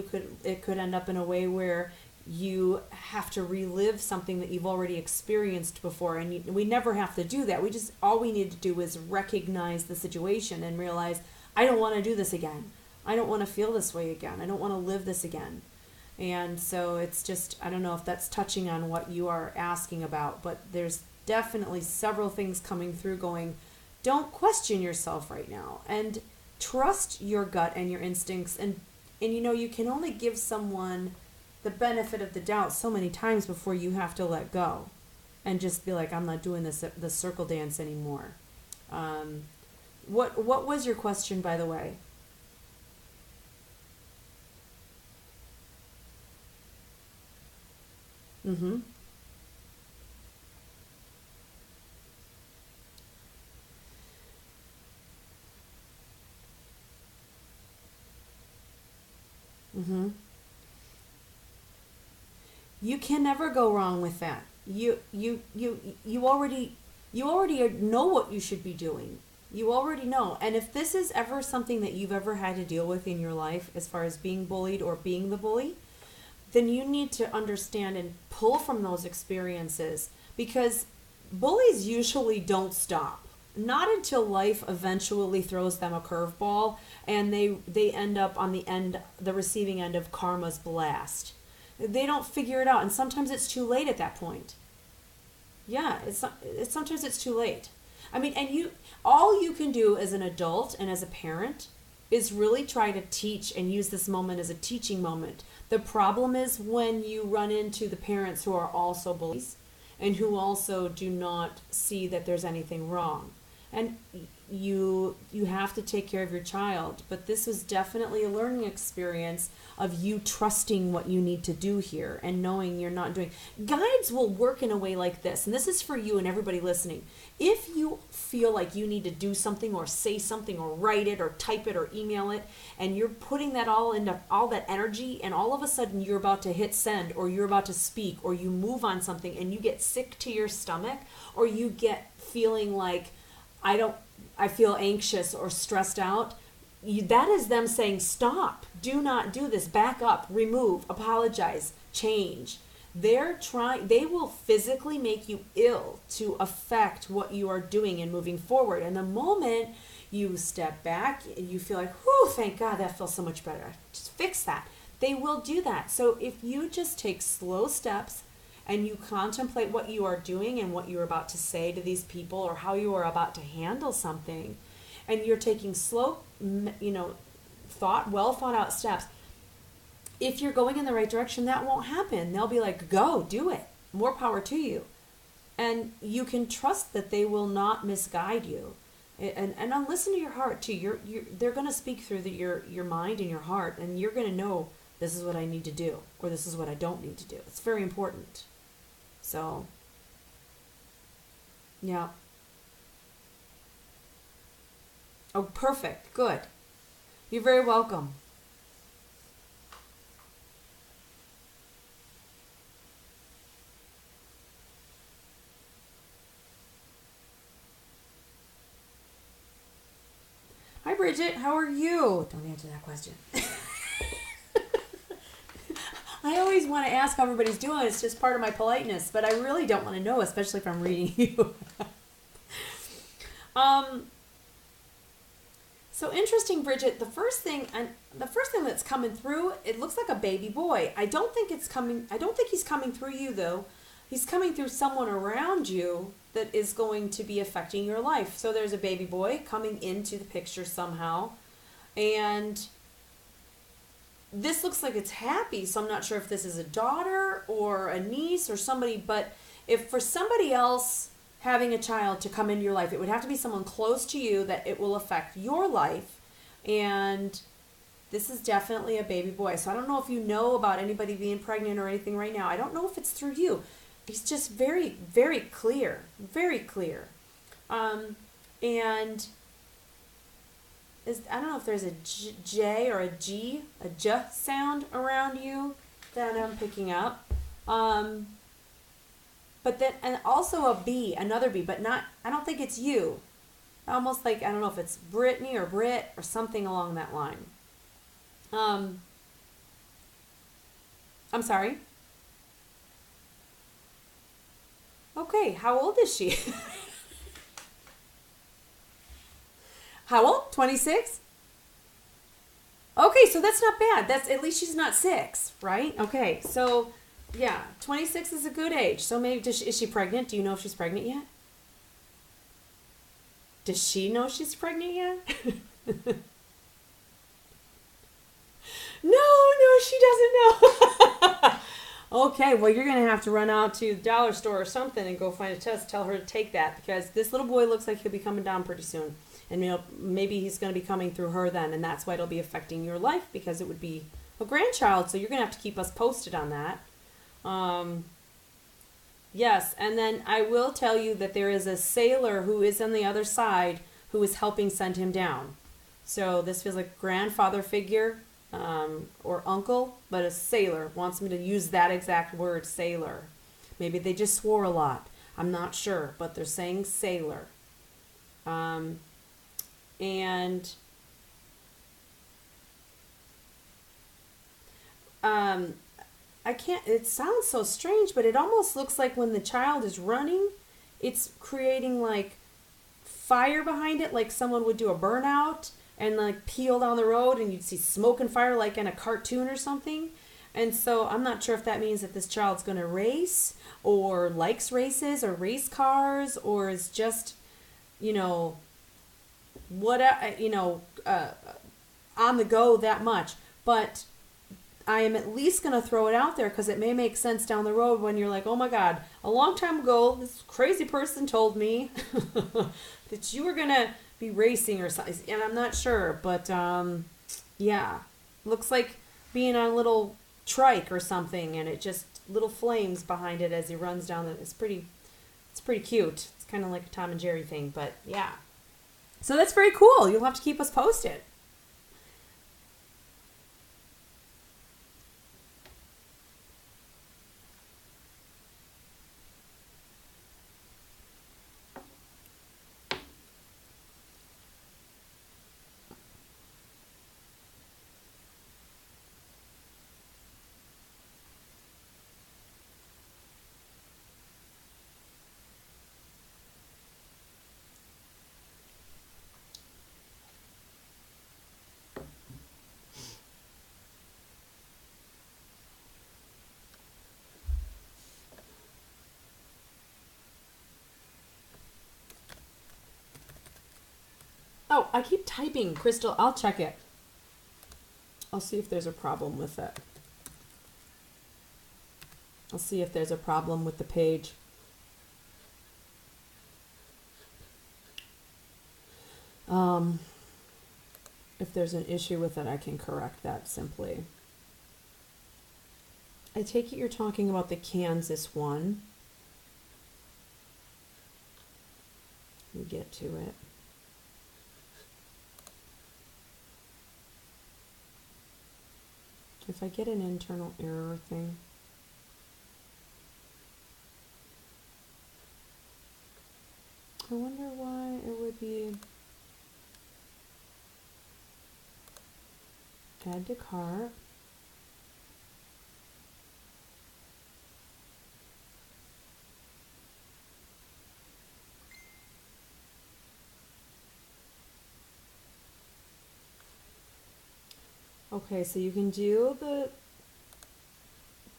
it could end up in a way where you have to relive something that you've already experienced before. And we never have to do that. All we need to do is recognize the situation and realize, I don't want to do this again. I don't want to feel this way again. I don't want to live this again. And so it's just, I don't know if that's touching on what you are asking about, but there's definitely several things coming through going, don't question yourself right now, and trust your gut and your instincts. And you can only give someone the benefit of the doubt so many times before you have to let go and just be like, I'm not doing the circle dance anymore. What was your question, by the way? Mm-hmm. Mm-hmm. You can never go wrong with that. You already know what you should be doing. You already know. And if this is ever something that you've ever had to deal with in your life, as far as being bullied or being the bully, then you need to understand and pull from those experiences, because bullies usually don't stop. Not until life eventually throws them a curveball and they end up on the receiving end of karma's blast. They don't figure it out, and sometimes it's too late at that point. Yeah, sometimes it's too late. I mean, and all you can do as an adult and as a parent is really try to teach and use this moment as a teaching moment. The problem is when you run into the parents who are also bullies and who also do not see that there's anything wrong. And you have to take care of your child, but this was definitely a learning experience of you trusting what you need to do here and knowing you're not doing. Guides will work in a way like this, and this is for you and everybody listening. If you feel like you need to do something or say something or write it or type it or email it, and you're putting that all into all that energy, and all of a sudden you're about to hit send, or you're about to speak, or you move on something and you get sick to your stomach, or you get feeling like I feel anxious or stressed out, that is them saying, stop, do not do this, back up, remove, apologize, change. They will physically make you ill to affect what you are doing and moving forward. And the moment you step back, you feel like, whew, thank God, that feels so much better. Just fix that. They will do that. So if you just take slow steps and you contemplate what you are doing and what you're about to say to these people, or how you are about to handle something, and you're taking slow, well thought out steps, if you're going in the right direction, that won't happen. They'll be like, go, do it. More power to you. And you can trust that they will not misguide you. And listen to your heart too. They're going to speak through your mind and your heart, and you're going to know, this is what I need to do, or this is what I don't need to do. It's very important. So, yeah. Oh, perfect. Good. You're very welcome. Hi, Bridget. How are you? Don't answer that question. I always want to ask how everybody's doing. It's just part of my politeness, but I really don't want to know, especially if I'm reading you. um, so interesting, Bridget. The first thing that's coming through, it looks like a baby boy. I don't think it's coming. I don't think he's coming through you though. He's coming through someone around you that is going to be affecting your life. So there's a baby boy coming into the picture somehow, and this looks like it's happy, so I'm not sure if this is a daughter or a niece or somebody, but if for somebody else having a child to come into your life, it would have to be someone close to you that it will affect your life. And this is definitely a baby boy. So I don't know if you know about anybody being pregnant or anything right now. I don't know if it's through you. He's just very, very clear. Very clear. And I don't know if there's a J or a J sound around you that I'm picking up. But then, and also a B, another B, but not, I don't think it's you. Almost like, I don't know if it's Brittany or Brit or something along that line. I'm sorry. Okay, how old is she? How old? 26? Okay, so that's not bad. That's at least she's not 6, right? Okay, so yeah, 26 is a good age. So maybe is she pregnant? Do you know if she's pregnant yet? Does she know she's pregnant yet? No, she doesn't know. Okay, well, you're going to have to run out to the dollar store or something and go find a test. Tell her to take that because this little boy looks like he'll be coming down pretty soon. And maybe he's going to be coming through her then, and that's why it'll be affecting your life because it would be a grandchild. So you're going to have to keep us posted on that. Yes, and then I will tell you that there is a sailor who is on the other side who is helping send him down. So this feels like grandfather figure or uncle, but a sailor wants me to use that exact word, sailor. Maybe they just swore a lot. I'm not sure, but they're saying sailor. And I can't, it sounds so strange, but it almost looks like when the child is running, it's creating like fire behind it, like someone would do a burnout and like peel down the road and you'd see smoke and fire like in a cartoon or something. And so I'm not sure if that means that this child's going to race or likes races or race cars or is just, on the go that much. But I am at least going to throw it out there because it may make sense down the road when you're like, oh my God, a long time ago, this crazy person told me that you were going to be racing or something. And I'm not sure, but yeah, looks like being on a little trike or something and it just little flames behind it as he runs down. It's pretty cute. It's kind of like a Tom and Jerry thing, but yeah. So that's very cool. You'll have to keep us posted. Oh, I keep typing, Crystal. I'll check it. I'll see if there's a problem with it. I'll see if there's a problem with the page. If there's an issue with it, I can correct that simply. I take it you're talking about the Kansas one. Let me get to it. If I get an internal error thing. I wonder why it would be add to cart. Okay, so you can do the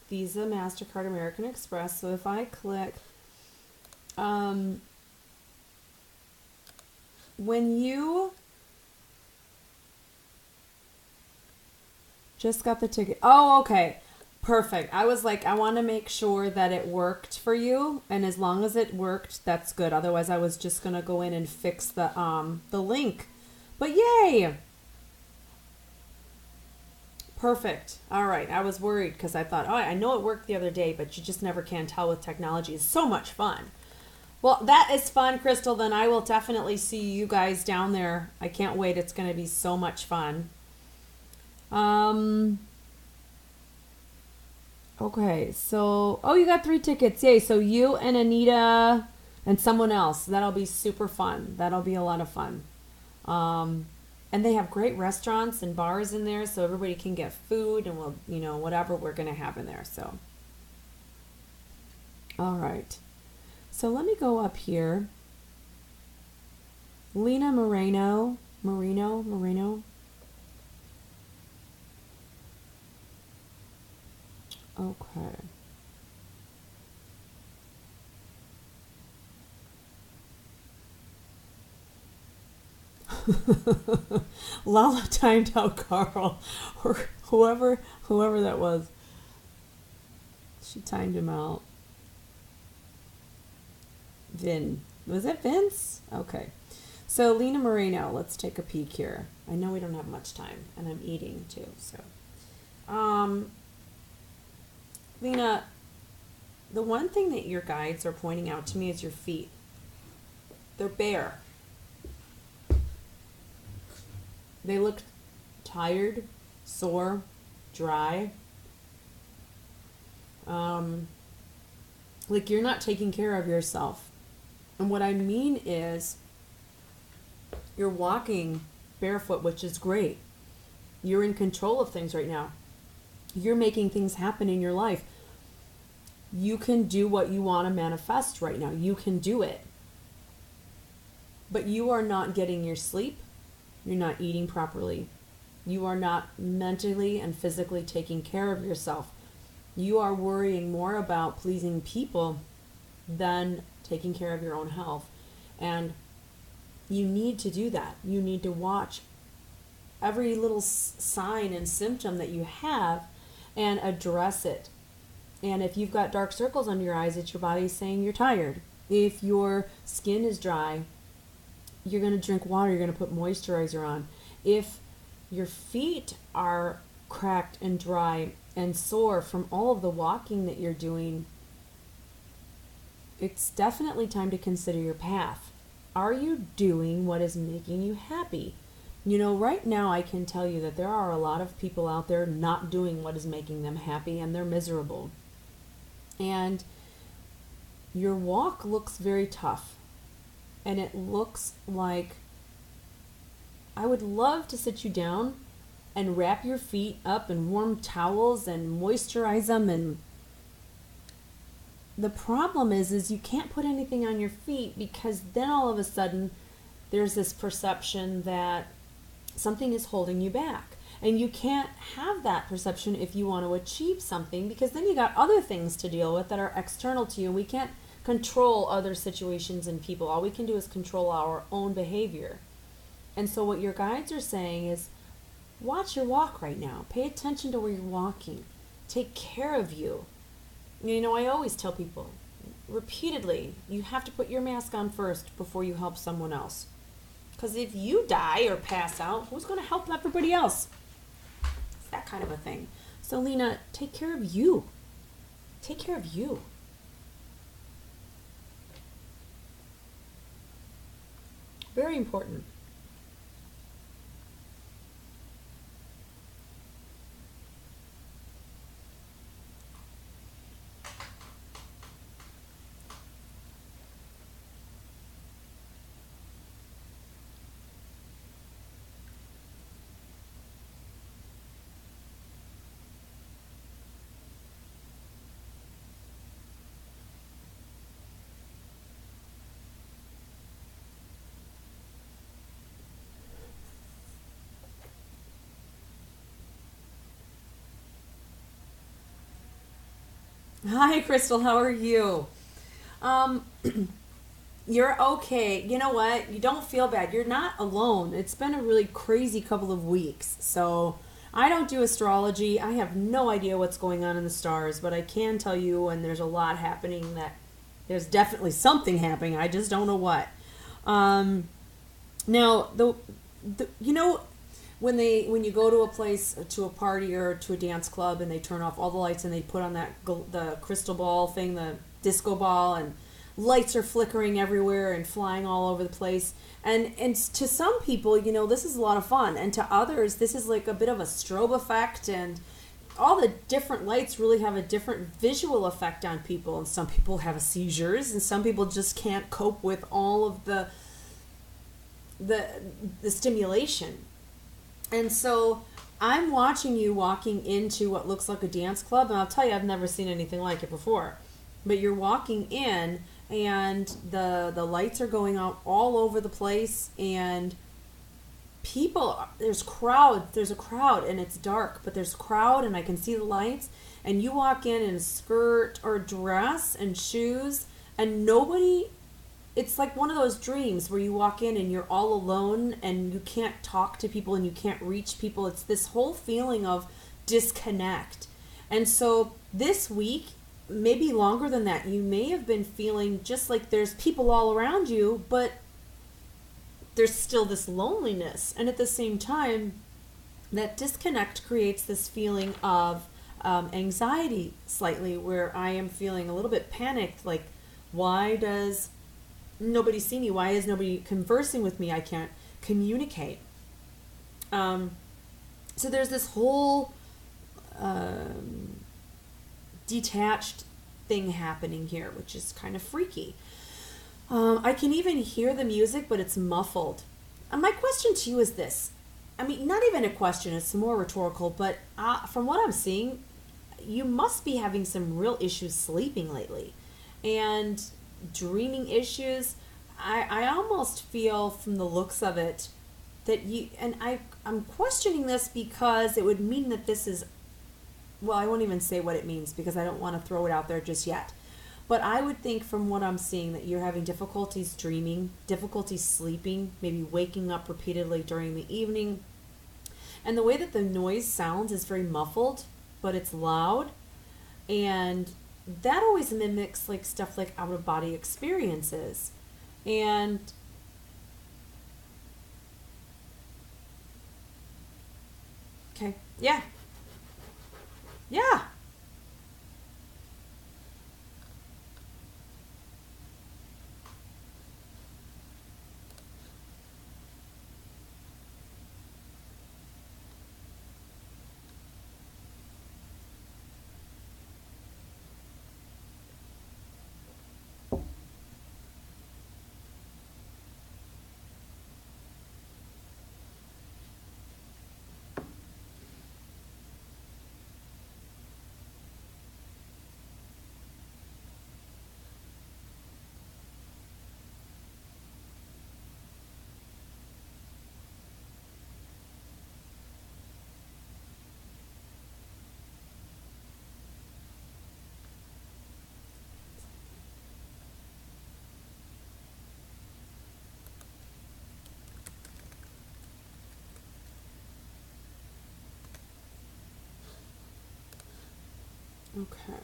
Visa, MasterCard, American Express. So if I click, when you just got the ticket. Oh, okay. Perfect. I was like, I want to make sure that it worked for you, and as long as it worked, that's good. Otherwise, I was just gonna go in and fix the link. But yay! Perfect. All right. I was worried because I thought, oh, I know it worked the other day, but you just never can tell with technology. It's so much fun. Well, that is fun, Crystal. Then I will definitely see you guys down there. I can't wait. It's going to be so much fun. Okay, so oh, you got 3 tickets. Yay. So you and Anita and someone else. That'll be super fun. That'll be a lot of fun. And they have great restaurants and bars in there, so everybody can get food and we'll, whatever we're going to have in there. So all right. So let me go up here. Lena Moreno. Okay. Lala timed out Carl, or whoever that was. She timed him out. Was it Vince? Okay. So Lena Moreno, let's take a peek here. I know we don't have much time, and I'm eating too. So, Lena, the one thing that your guides are pointing out to me is your feet. They're bare. They look tired, sore, dry. Like you're not taking care of yourself. And what I mean is you're walking barefoot, which is great. You're in control of things right now. You're making things happen in your life. You can do what you want to manifest right now. You can do it. But you are not getting your sleep. You're not eating properly. You are not mentally and physically taking care of yourself. You are worrying more about pleasing people than taking care of your own health. And you need to do that. You need to watch every little sign and symptom that you have and address it. And if you've got dark circles under your eyes, it's your body saying you're tired. If your skin is dry, you're going to drink water, you're going to put moisturizer on. If your feet are cracked and dry and sore from all of the walking that you're doing, it's definitely time to consider your path. Are you doing what is making you happy? Right now I can tell you that there are a lot of people out there not doing what is making them happy, and they're miserable. And your walk looks very tough. And it looks like I would love to sit you down and wrap your feet up in warm towels and moisturize them. And the problem is you can't put anything on your feet, because then all of a sudden there's this perception that something is holding you back. And you can't have that perception if you want to achieve something, because then you got other things to deal with that are external to you, and we can't control other situations and people. All we can do is control our own behavior. And so what your guides are saying is, watch your walk right now. Pay attention to where you're walking. Take care of you. I always tell people repeatedly, you have to put your mask on first before you help someone else. Because if you die or pass out, who's going to help everybody else? It's that kind of a thing. So Lena, take care of you. Take care of you. Very important. Hi, Crystal. How are you? Um, you're okay. You know what? You don't feel bad. You're not alone. It's been a really crazy couple of weeks. So, I don't do astrology. I have no idea what's going on in the stars, but I can tell you when there's a lot happening that there's definitely something happening. I just don't know what. Um, Now, when you go to a place, to a party or to a dance club, and they turn off all the lights and they put on the crystal ball thing, the disco ball, and lights are flickering everywhere and flying all over the place. And to some people, this is a lot of fun, and to others, this is like a bit of a strobe effect, and all the different lights really have a different visual effect on people. And some people have seizures, and some people just can't cope with all of the the stimulation. And so I'm watching you walking into what looks like a dance club, and I'll tell you, I've never seen anything like it before. But you're walking in, and the lights are going out all over the place, and there's a crowd, and it's dark, but there's a crowd, and I can see the lights, and you walk in a skirt or dress and shoes, and nobody. It's like one of those dreams where you walk in and you're all alone and you can't talk to people and you can't reach people. It's this whole feeling of disconnect. And so this week, maybe longer than that, you may have been feeling just like there's people all around you, but there's still this loneliness. And at the same time, that disconnect creates this feeling of anxiety slightly, where I am feeling a little bit panicked, like, why does nobody see me? Why is nobody conversing with me? I can't communicate. So there's this whole detached thing happening here, which is kind of freaky. I can even hear the music, but it's muffled. And my question to you is this. I mean, not even a question, it's more rhetorical, but from what I'm seeing, you must be having some real issues sleeping lately. And dreaming issues. I almost feel from the looks of it that I'm questioning this, because it would mean that this is, well, I won't even say what it means because I don't want to throw it out there just yet. But I would think from what I'm seeing that you're having difficulties dreaming, difficulties sleeping, maybe waking up repeatedly during the evening. And the way that the noise sounds is very muffled, but it's loud. And that always mimics like stuff like out of body experiences. And okay, yeah. Yeah. Okay.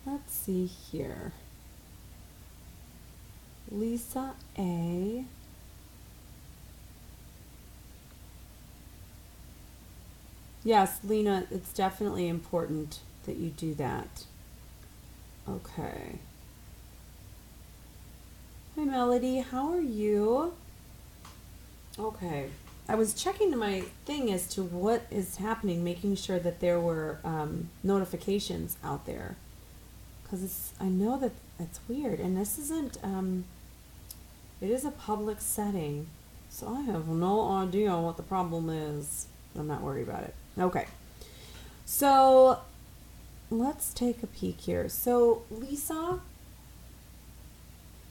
Let's see here. Lisa A. Yes, Lena, it's definitely important that you do that. Okay. Hi, Melody. How are you? Okay. I was checking my thing as to what is happening, making sure that there were notifications out there. Because I know that it's weird. And this isn't, it is a public setting. So I have no idea what the problem is. I'm not worried about it. Okay. So let's take a peek here. So Lisa,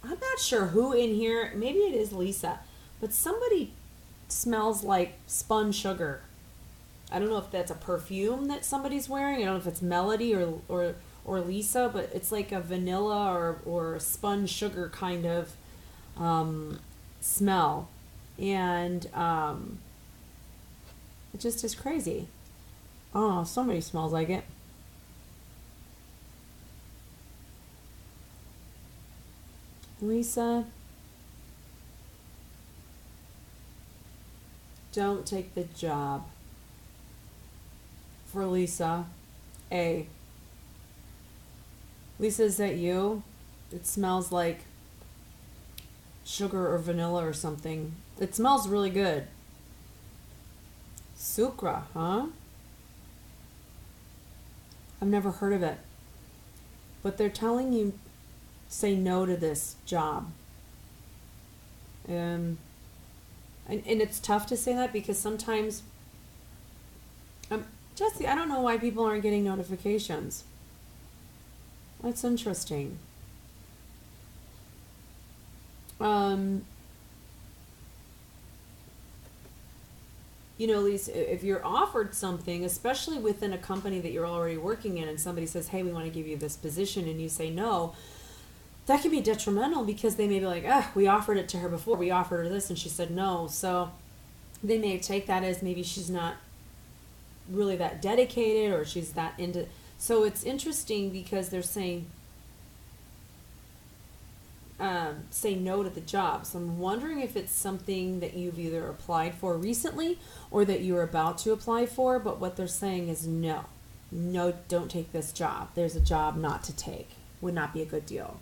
I'm not sure who in here, maybe it is Lisa, but somebody smells like spun sugar. I don't know if that's a perfume that somebody's wearing. I don't know if it's Melody or Lisa, but it's like a vanilla or sponge sugar kind of smell. And it just is crazy. Oh, somebody smells like it. Lisa, don't take the job. For Lisa, A. Lisa, is that you? It smells like sugar or vanilla or something. It smells really good. Sucra, huh? I've never heard of it. But they're telling you say no to this job. And it's tough to say that because sometimes, Jesse, I don't know why people aren't getting notifications. That's interesting. You know, Lisa, if you're offered something, especially within a company that you're already working in, and somebody says, hey, we want to give you this position, and you say no, that can be detrimental because they may be like, we offered it to her before, we offered her this, and she said no. So they may take that as maybe she's not really that dedicated or she's that into. So it's interesting because they're saying, say no to the job. So I'm wondering if it's something that you've either applied for recently or that you're about to apply for, but what they're saying is no, don't take this job. There's a job not to take. Would not be a good deal.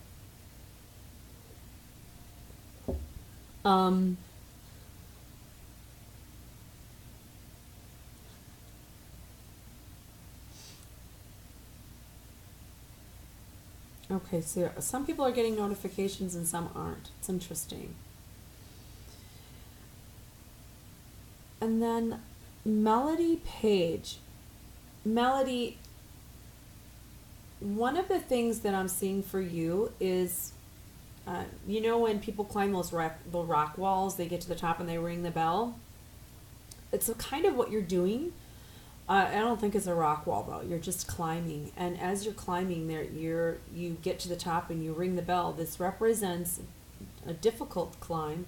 Okay, so some people are getting notifications and some aren't. It's interesting. And then Melody Page. Melody, one of the things that I'm seeing for you is, you know, when people climb the rock walls, they get to the top and they ring the bell. It's kind of what you're doing. I don't think it's a rock wall though. You're just climbing, and as you're climbing there, you get to the top and you ring the bell. This represents a difficult climb.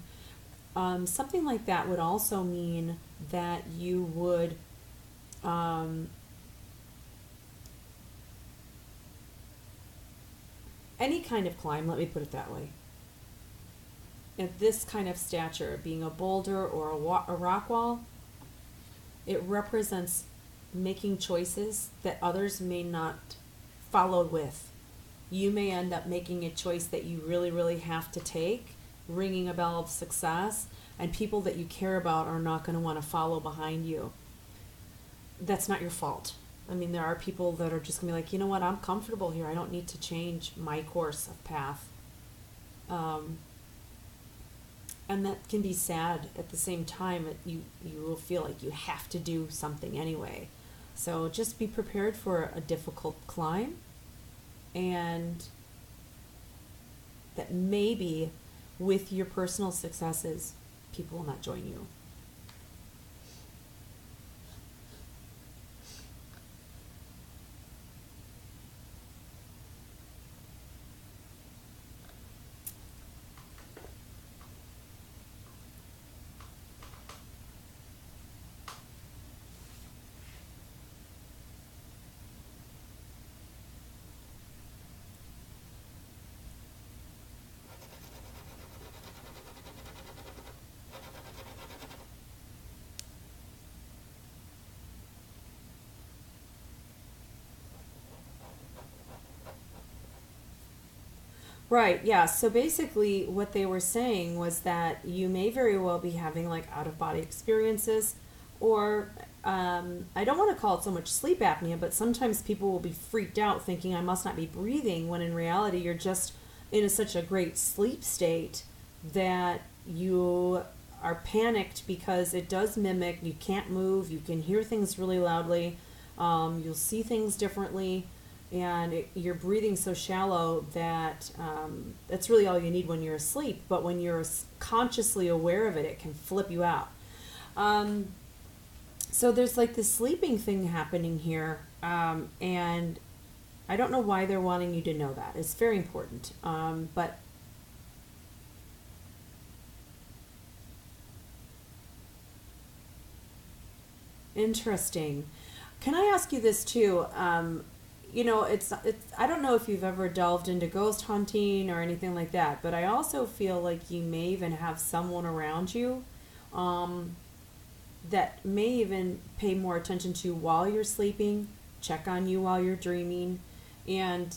Something like that would also mean that you would any kind of climb. Let me put it that way. At this kind of stature, being a boulder or a rock wall, it represents making choices that others may not follow with. You may end up making a choice that you really, really have to take, ringing a bell of success, and people that you care about are not going to want to follow behind you. That's not your fault. I mean, there are people that are just going to be like, you know what, I'm comfortable here. I don't need to change my course of path. And that can be sad. At the same time, you will feel like you have to do something anyway. So just be prepared for a difficult climb, and that maybe with your personal successes, people will not join you. Right, yeah. So basically, what they were saying was that you may very well be having like out of body experiences, or I don't want to call it so much sleep apnea, but sometimes people will be freaked out thinking I must not be breathing, when in reality, you're just in such a great sleep state that you are panicked because it does mimic, you can't move, you can hear things really loudly, you'll see things differently. And you're breathing so shallow that that's really all you need when you're asleep. But when you're consciously aware of it, it can flip you out. So there's like this sleeping thing happening here, and I don't know why they're wanting you to know that. It's very important. But interesting. Can I ask you this too? It's I don't know if you've ever delved into ghost hunting or anything like that, but I also feel like you may even have someone around you um, that may even pay more attention to while you're sleeping, check on you while you're dreaming, and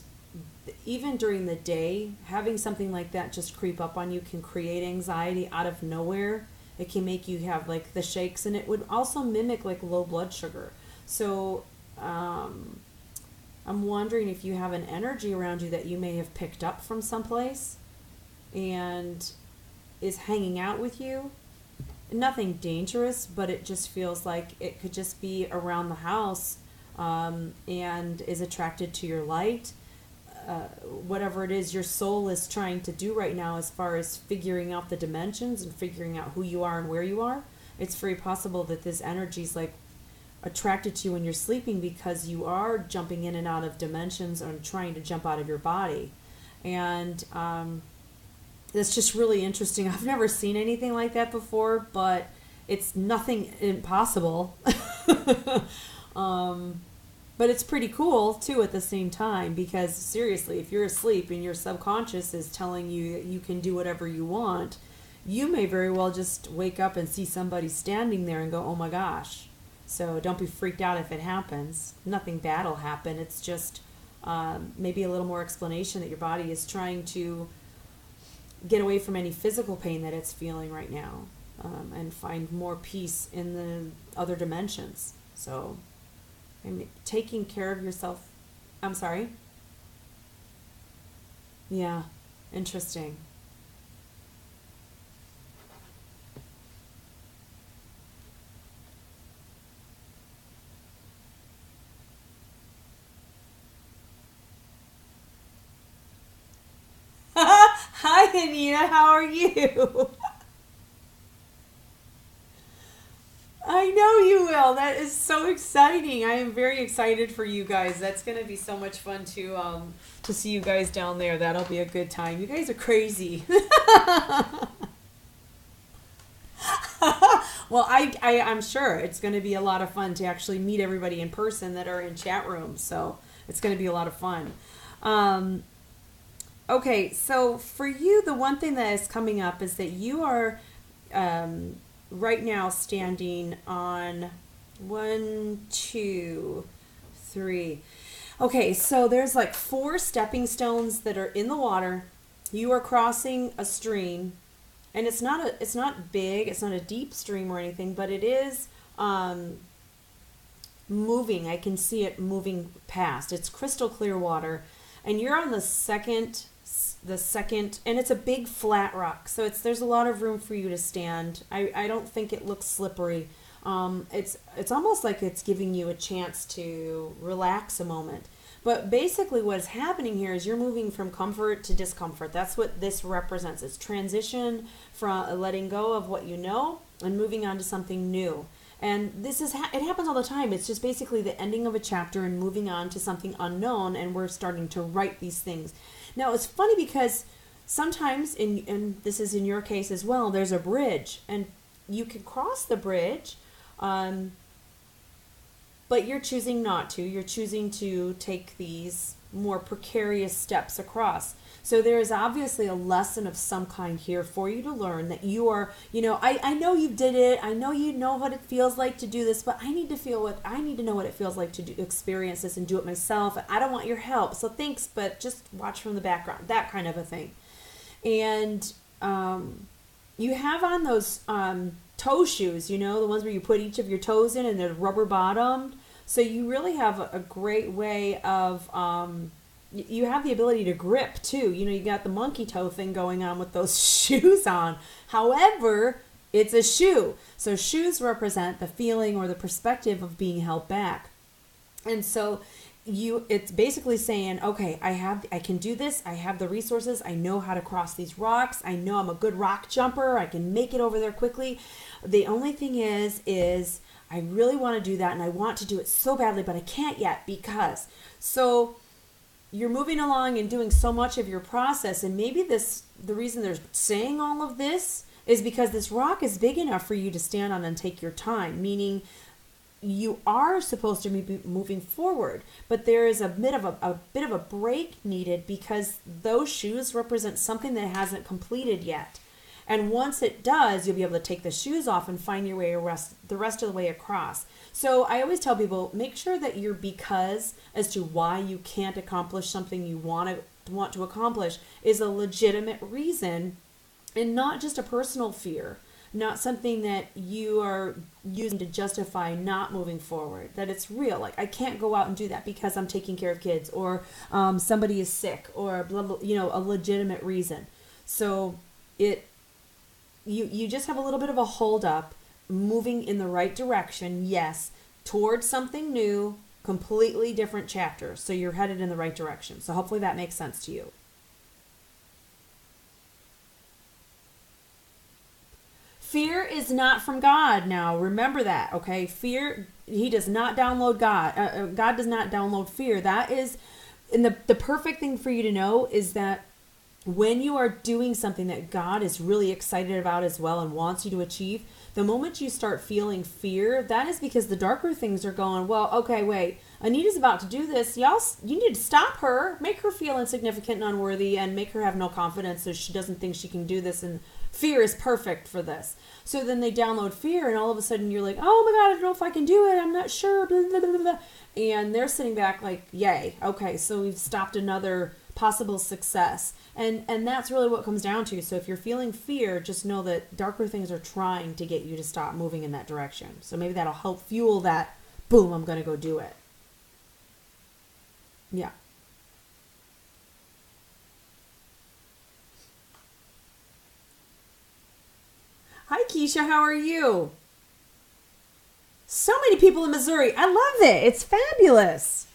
even during the day, having something like that just creep up on you can create anxiety out of nowhere. It can make you have like the shakes, and it would also mimic like low blood sugar. So, um, I'm wondering if you have an energy around you that you may have picked up from someplace and is hanging out with you. Nothing dangerous, but it just feels like it could just be around the house, and is attracted to your light. Whatever it is your soul is trying to do right now as far as figuring out the dimensions and figuring out who you are and where you are, it's very possible that this energy is like attracted to you when you're sleeping because you are jumping in and out of dimensions and trying to jump out of your body. And that's just really interesting. I've never seen anything like that before, but it's nothing impossible. um, but it's pretty cool too at the same time, because seriously, if you're asleep and your subconscious is telling you that you can do whatever you want, you may very well just wake up and see somebody standing there and go, oh my gosh. So don't be freaked out if it happens. Nothing bad will happen. It's just maybe a little more explanation that your body is trying to get away from any physical pain that it's feeling right now, and find more peace in the other dimensions. So, I mean, taking care of yourself. I'm sorry? Yeah, interesting. Hi, Anita. How are you? I know you will. That is so exciting. I am very excited for you guys. That's going to be so much fun to see you guys down there. That'll be a good time. You guys are crazy. Well, I'm sure it's going to be a lot of fun to actually meet everybody in person that are in chat rooms. So it's going to be a lot of fun. Um, okay, so for you, the one thing that is coming up is that you are right now standing on one, two, three. Okay, so there's like four stepping stones that are in the water. You are crossing a stream, and it's not big, it's not a deep stream or anything, but it is moving. I can see it moving past. It's crystal clear water, and you're on the second, and it's a big flat rock, so there's a lot of room for you to stand. I don't think it looks slippery. It's almost like it's giving you a chance to relax a moment. But basically what is happening here is you're moving from comfort to discomfort. That's what this represents. It's transition from letting go of what you know and moving on to something new. And it happens all the time. It's just basically the ending of a chapter and moving on to something unknown, and we're starting to write these things. Now, it's funny because sometimes, and this is in your case as well, there's a bridge, and you can cross the bridge, um, but you're choosing not to. You're choosing to take these more precarious steps across. So there is obviously a lesson of some kind here for you to learn, that you are, I know you did it. I know you know what it feels like to do this, but I need to know what it feels like to experience this and do it myself. I don't want your help. So thanks, but just watch from the background, that kind of a thing. And you have on those toe shoes, the ones where you put each of your toes in and they're rubber bottomed. So you really have a great way of, you have the ability to grip too. You got the monkey toe thing going on with those shoes on. However, it's a shoe. So shoes represent the feeling or the perspective of being held back. And so it's basically saying, okay, I can do this. I have the resources. I know how to cross these rocks. I know I'm a good rock jumper. I can make it over there quickly. The only thing is I really want to do that, and I want to do it so badly, but I can't yet because. So you're moving along and doing so much of your process, and maybe the reason they're saying all of this is because this rock is big enough for you to stand on and take your time, meaning you are supposed to be moving forward, but there is a bit of a break needed because those shoes represent something that hasn't completed yet. And once it does, you'll be able to take the shoes off and find your way the rest of the way across. So I always tell people, make sure that your because as to why you can't accomplish something you want to accomplish is a legitimate reason and not just a personal fear, not something that you are using to justify not moving forward, that it's real. Like, I can't go out and do that because I'm taking care of kids, or somebody is sick, or blah, blah, a legitimate reason. So you just have a little bit of a hold up, moving in the right direction, yes, towards something new, completely different chapter. So you're headed in the right direction. So hopefully that makes sense to you. Fear is not from God. Now, remember that, okay? Fear, he does not download God. God does not download fear. That is, and the perfect thing for you to know is that when you are doing something that God is really excited about as well and wants you to achieve, the moment you start feeling fear, that is because the darker things are going, well, okay, wait, Anita's about to do this. Y'all, you need to stop her, make her feel insignificant and unworthy, and make her have no confidence so she doesn't think she can do this, and fear is perfect for this. So then they download fear, and all of a sudden you're like, oh my God, I don't know if I can do it. I'm not sure. Blah, blah, blah, blah. And they're sitting back like, yay. Okay, so we've stopped another possible success. And that's really what it comes down to. So if you're feeling fear, just know that darker things are trying to get you to stop moving in that direction. So maybe that'll help fuel that, boom, I'm going to go do it. Yeah. Hi, Keisha. How are you? So many people in Missouri. I love it. It's fabulous.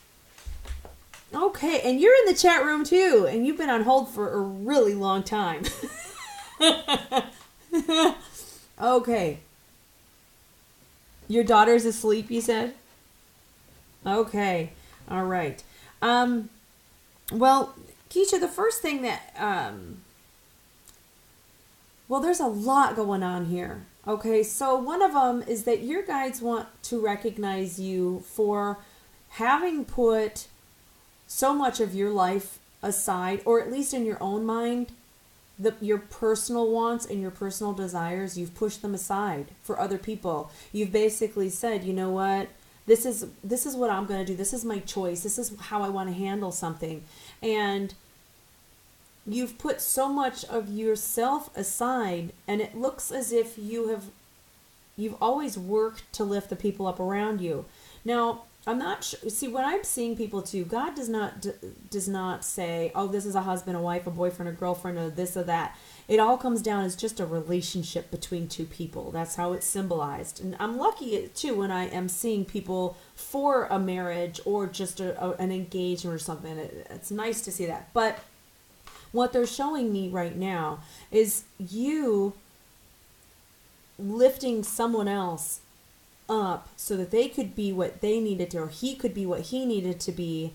Okay, and you're in the chat room too, and you've been on hold for a really long time. Okay. Your daughter's asleep, you said? Okay. All right. Well, Keisha, the first thing that well, there's a lot going on here. Okay, so one of them is that your guides want to recognize you for having put so much of your life aside, or at least in your own mind, your personal wants and your personal desires, you've pushed them aside for other people. You've basically said, you know what, this is what I'm going to do. This is my choice. This is how I want to handle something. And you've put so much of yourself aside, and it looks as if you've always worked to lift the people up around you. Now, I'm not sure. See, when I'm seeing people too, God does not say, oh, this is a husband, a wife, a boyfriend, a girlfriend, or this or that. It all comes down as just a relationship between two people. That's how it's symbolized. And I'm lucky too when I am seeing people for a marriage or just an engagement or something. It's nice to see that. But what they're showing me right now is you lifting someone else up so that they could be what they needed to, or he could be what he needed to be,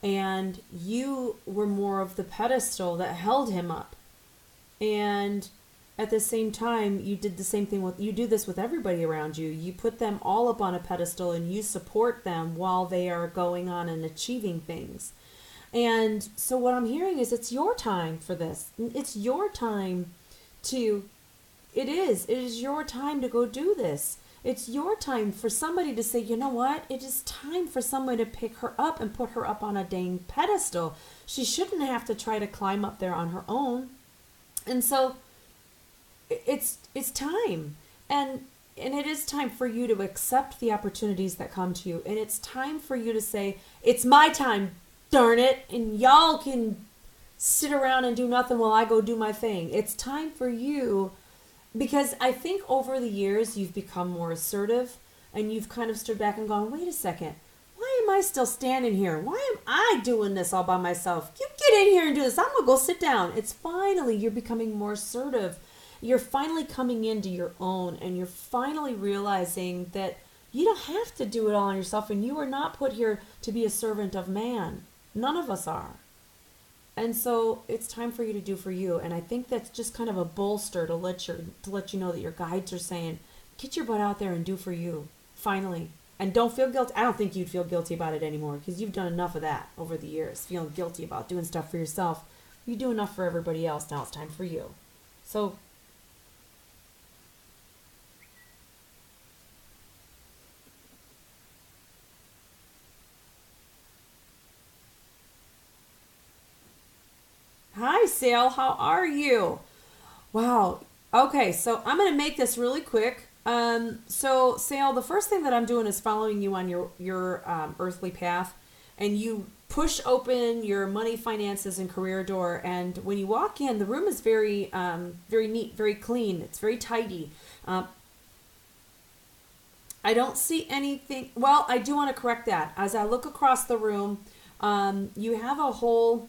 and you were more of the pedestal that held him up. And at the same time, you did the same thing you do this with everybody around you. You put them all up on a pedestal and you support them while they are going on and achieving things. And so what I'm hearing is it's your time for this. It's your time it is your time to go do this. It's your time for somebody to say, you know what? It is time for someone to pick her up and put her up on a dang pedestal. She shouldn't have to try to climb up there on her own. And so it's time. And it is time for you to accept the opportunities that come to you. And it's time for you to say, it's my time, darn it. And y'all can sit around and do nothing while I go do my thing. It's time for you. Because I think over the years you've become more assertive and you've kind of stood back and gone, wait a second, why am I still standing here? Why am I doing this all by myself? You get in here and do this. I'm going to go sit down. It's finally, you're becoming more assertive. You're finally coming into your own, and you're finally realizing that You don't have to do it all on yourself, and you are not put here to be a servant of man. None of us are. And so it's time for you to do for you. And I think that's just kind of a bolster to let you know that your guides are saying, get your butt out there and do for you. Finally. And don't feel guilty. I don't think you'd feel guilty about it anymore because you've done enough of that over the years, feeling guilty about doing stuff for yourself. You do enough for everybody else. Now it's time for you. So hi, Sale. How are you? Wow. Okay, so I'm going to make this really quick. So Sale, the first thing that I'm doing is following you on your earthly path, and you push open your money, finances, and career door. And when you walk in, the room is very neat, very clean. It's very tidy. Um, I don't see anything. Well, I do want to correct that. As I look across the room, you have a hole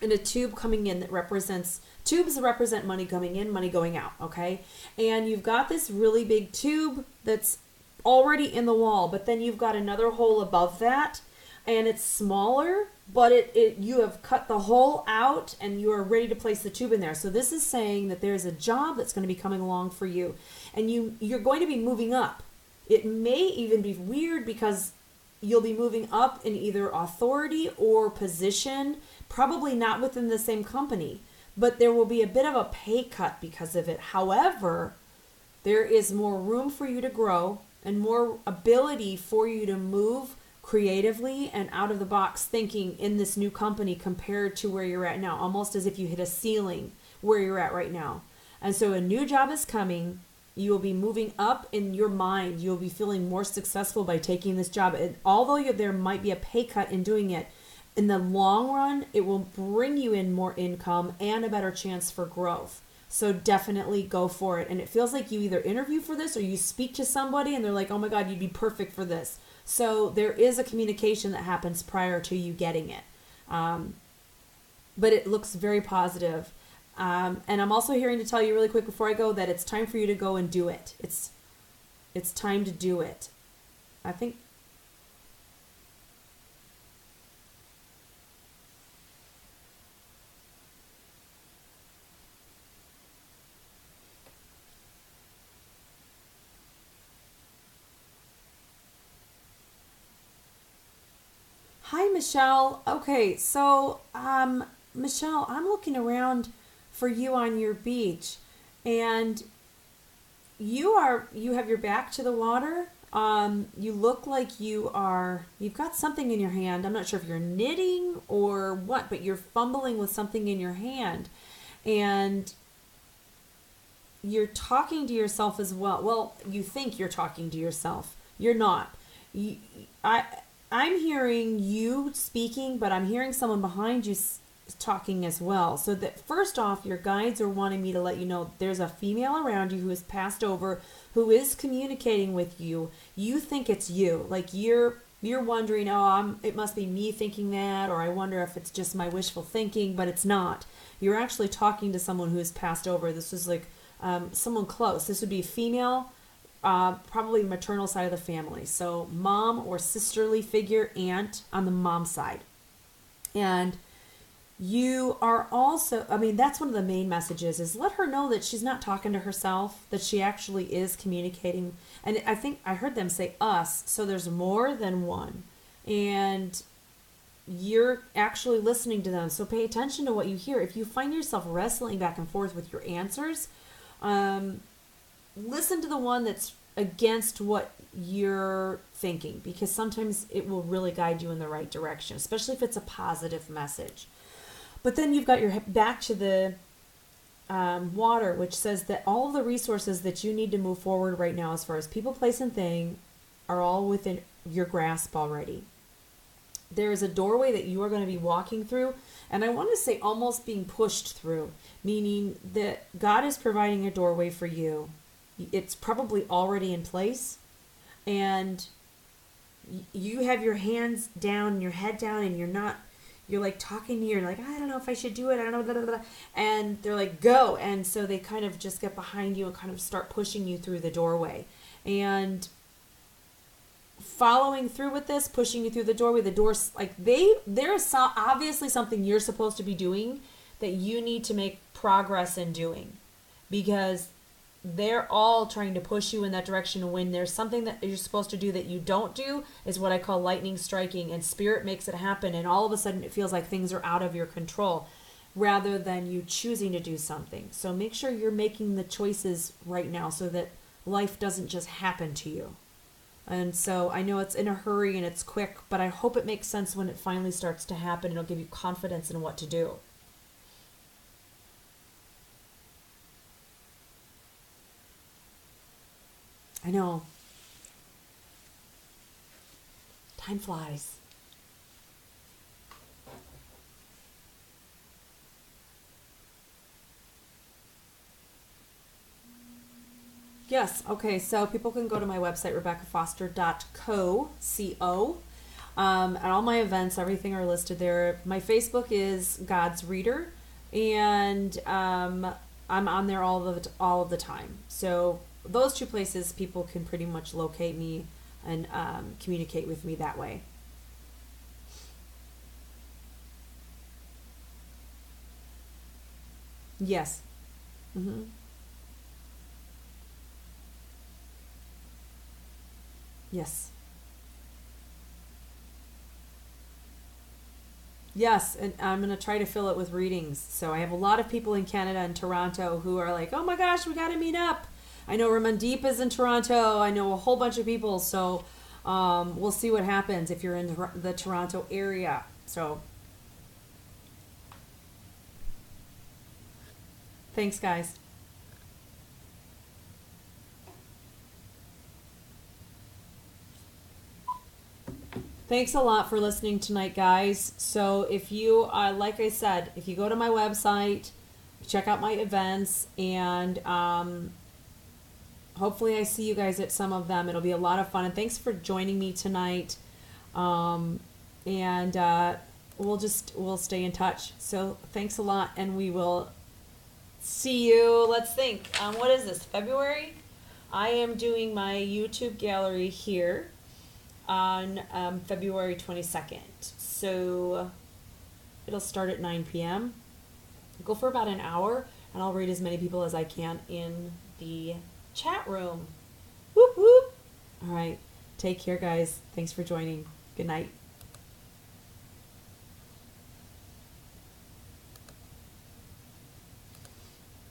in a tube coming in that represents tubes that represent money coming in, money going out, okay? And you've got this really big tube that's already in the wall, but then you've got another hole above that, and it's smaller, but it you have cut the hole out and you are ready to place the tube in there. So this is saying that there's a job that's going to be coming along for you, and you're going to be moving up. It may even be weird because you'll be moving up in either authority or position, probably not within the same company, but there will be a bit of a pay cut because of it. However, there is more room for you to grow and more ability for you to move creatively and out of the box thinking in this new company compared to where you're at now, almost as if you hit a ceiling where you're at right now. And so a new job is coming. You will be moving up in your mind. You'll be feeling more successful by taking this job. And although there might be a pay cut in doing it, in the long run, it will bring you in more income and a better chance for growth. So definitely go for it. And it feels like you either interview for this or you speak to somebody and they're like, oh my God, you'd be perfect for this. So there is a communication that happens prior to you getting it. But it looks very positive. And I'm also hearing to tell you really quick before I go that it's time for you to go and do it. It's time to do it. I think. Hi, Michelle. Okay, so Michelle, I'm looking around for you on your beach, and you have your back to the water. You look like you've got something in your hand. I'm not sure if you're knitting or what, but you're fumbling with something in your hand, and you're talking to yourself as well. Well, you think you're talking to yourself. You're not. You, I I'm hearing you speaking, but I'm hearing someone behind you talking as well. So that first off, your guides are wanting me to let you know there's a female around you who has passed over, who is communicating with you. You think it's you, like you're wondering, oh, it must be me thinking that, or I wonder if it's just my wishful thinking, but it's not. You're actually talking to someone who has passed over. This is like someone close. This would be female, probably maternal side of the family. So mom or sisterly figure, aunt on the mom side. And you are also, I mean, that's one of the main messages, is let her know that she's not talking to herself, that she actually is communicating. And I think I heard them say us, so there's more than one. And you're actually listening to them. So pay attention to what you hear. If you find yourself wrestling back and forth with your answers, listen to the one that's against what you're thinking, because sometimes it will really guide you in the right direction, especially if it's a positive message. But then you've got your back to the water, which says that all of the resources that you need to move forward right now, as far as people, place, and thing, are all within your grasp already. There is a doorway that you are going to be walking through, and I want to say almost being pushed through, meaning that God is providing a doorway for you. It's probably already in place, and you have your hands down and your head down, and you're like talking to you're like, I don't know if I should do it, I don't know, blah, blah, blah. And they're like, go. And so they kind of just get behind you and kind of start pushing you through the doorway. And following through with this, pushing you through the doorway, the doors, like there's obviously something you're supposed to be doing that you need to make progress in doing, because they're all trying to push you in that direction. When there's something that you're supposed to do that you don't do, is what I call lightning striking, and spirit makes it happen, and all of a sudden it feels like things are out of your control rather than you choosing to do something. So make sure you're making the choices right now so that life doesn't just happen to you. And so I know it's in a hurry and it's quick, but I hope it makes sense when it finally starts to happen. It'll give you confidence in what to do. I know. Time flies. Yes. Okay. So people can go to my website, rebeccafoster.co. And all my events, everything are listed there. My Facebook is God's Reader, and I'm on there all of the time. So those two places, people can pretty much locate me and communicate with me that way. Yes. Hmm. Yes. Yes, and I'm going to try to fill it with readings. So I have a lot of people in Canada and Toronto who are like, oh my gosh, we got to meet up. I know Ramandeep is in Toronto. I know a whole bunch of people. So we'll see what happens if you're in the Toronto area. So thanks, guys. Thanks a lot for listening tonight, guys. So if you, like I said, if you go to my website, check out my events, and hopefully I see you guys at some of them. It'll be a lot of fun. And thanks for joining me tonight. And we'll stay in touch. So thanks a lot, and we will see you. Let's think. What is this? February? I am doing my YouTube gallery here on February 22nd. So it'll start at 9 p.m. Go for about an hour, and I'll read as many people as I can in the chat room. Whoop whoop. All right. Take care, guys. Thanks for joining. Good night.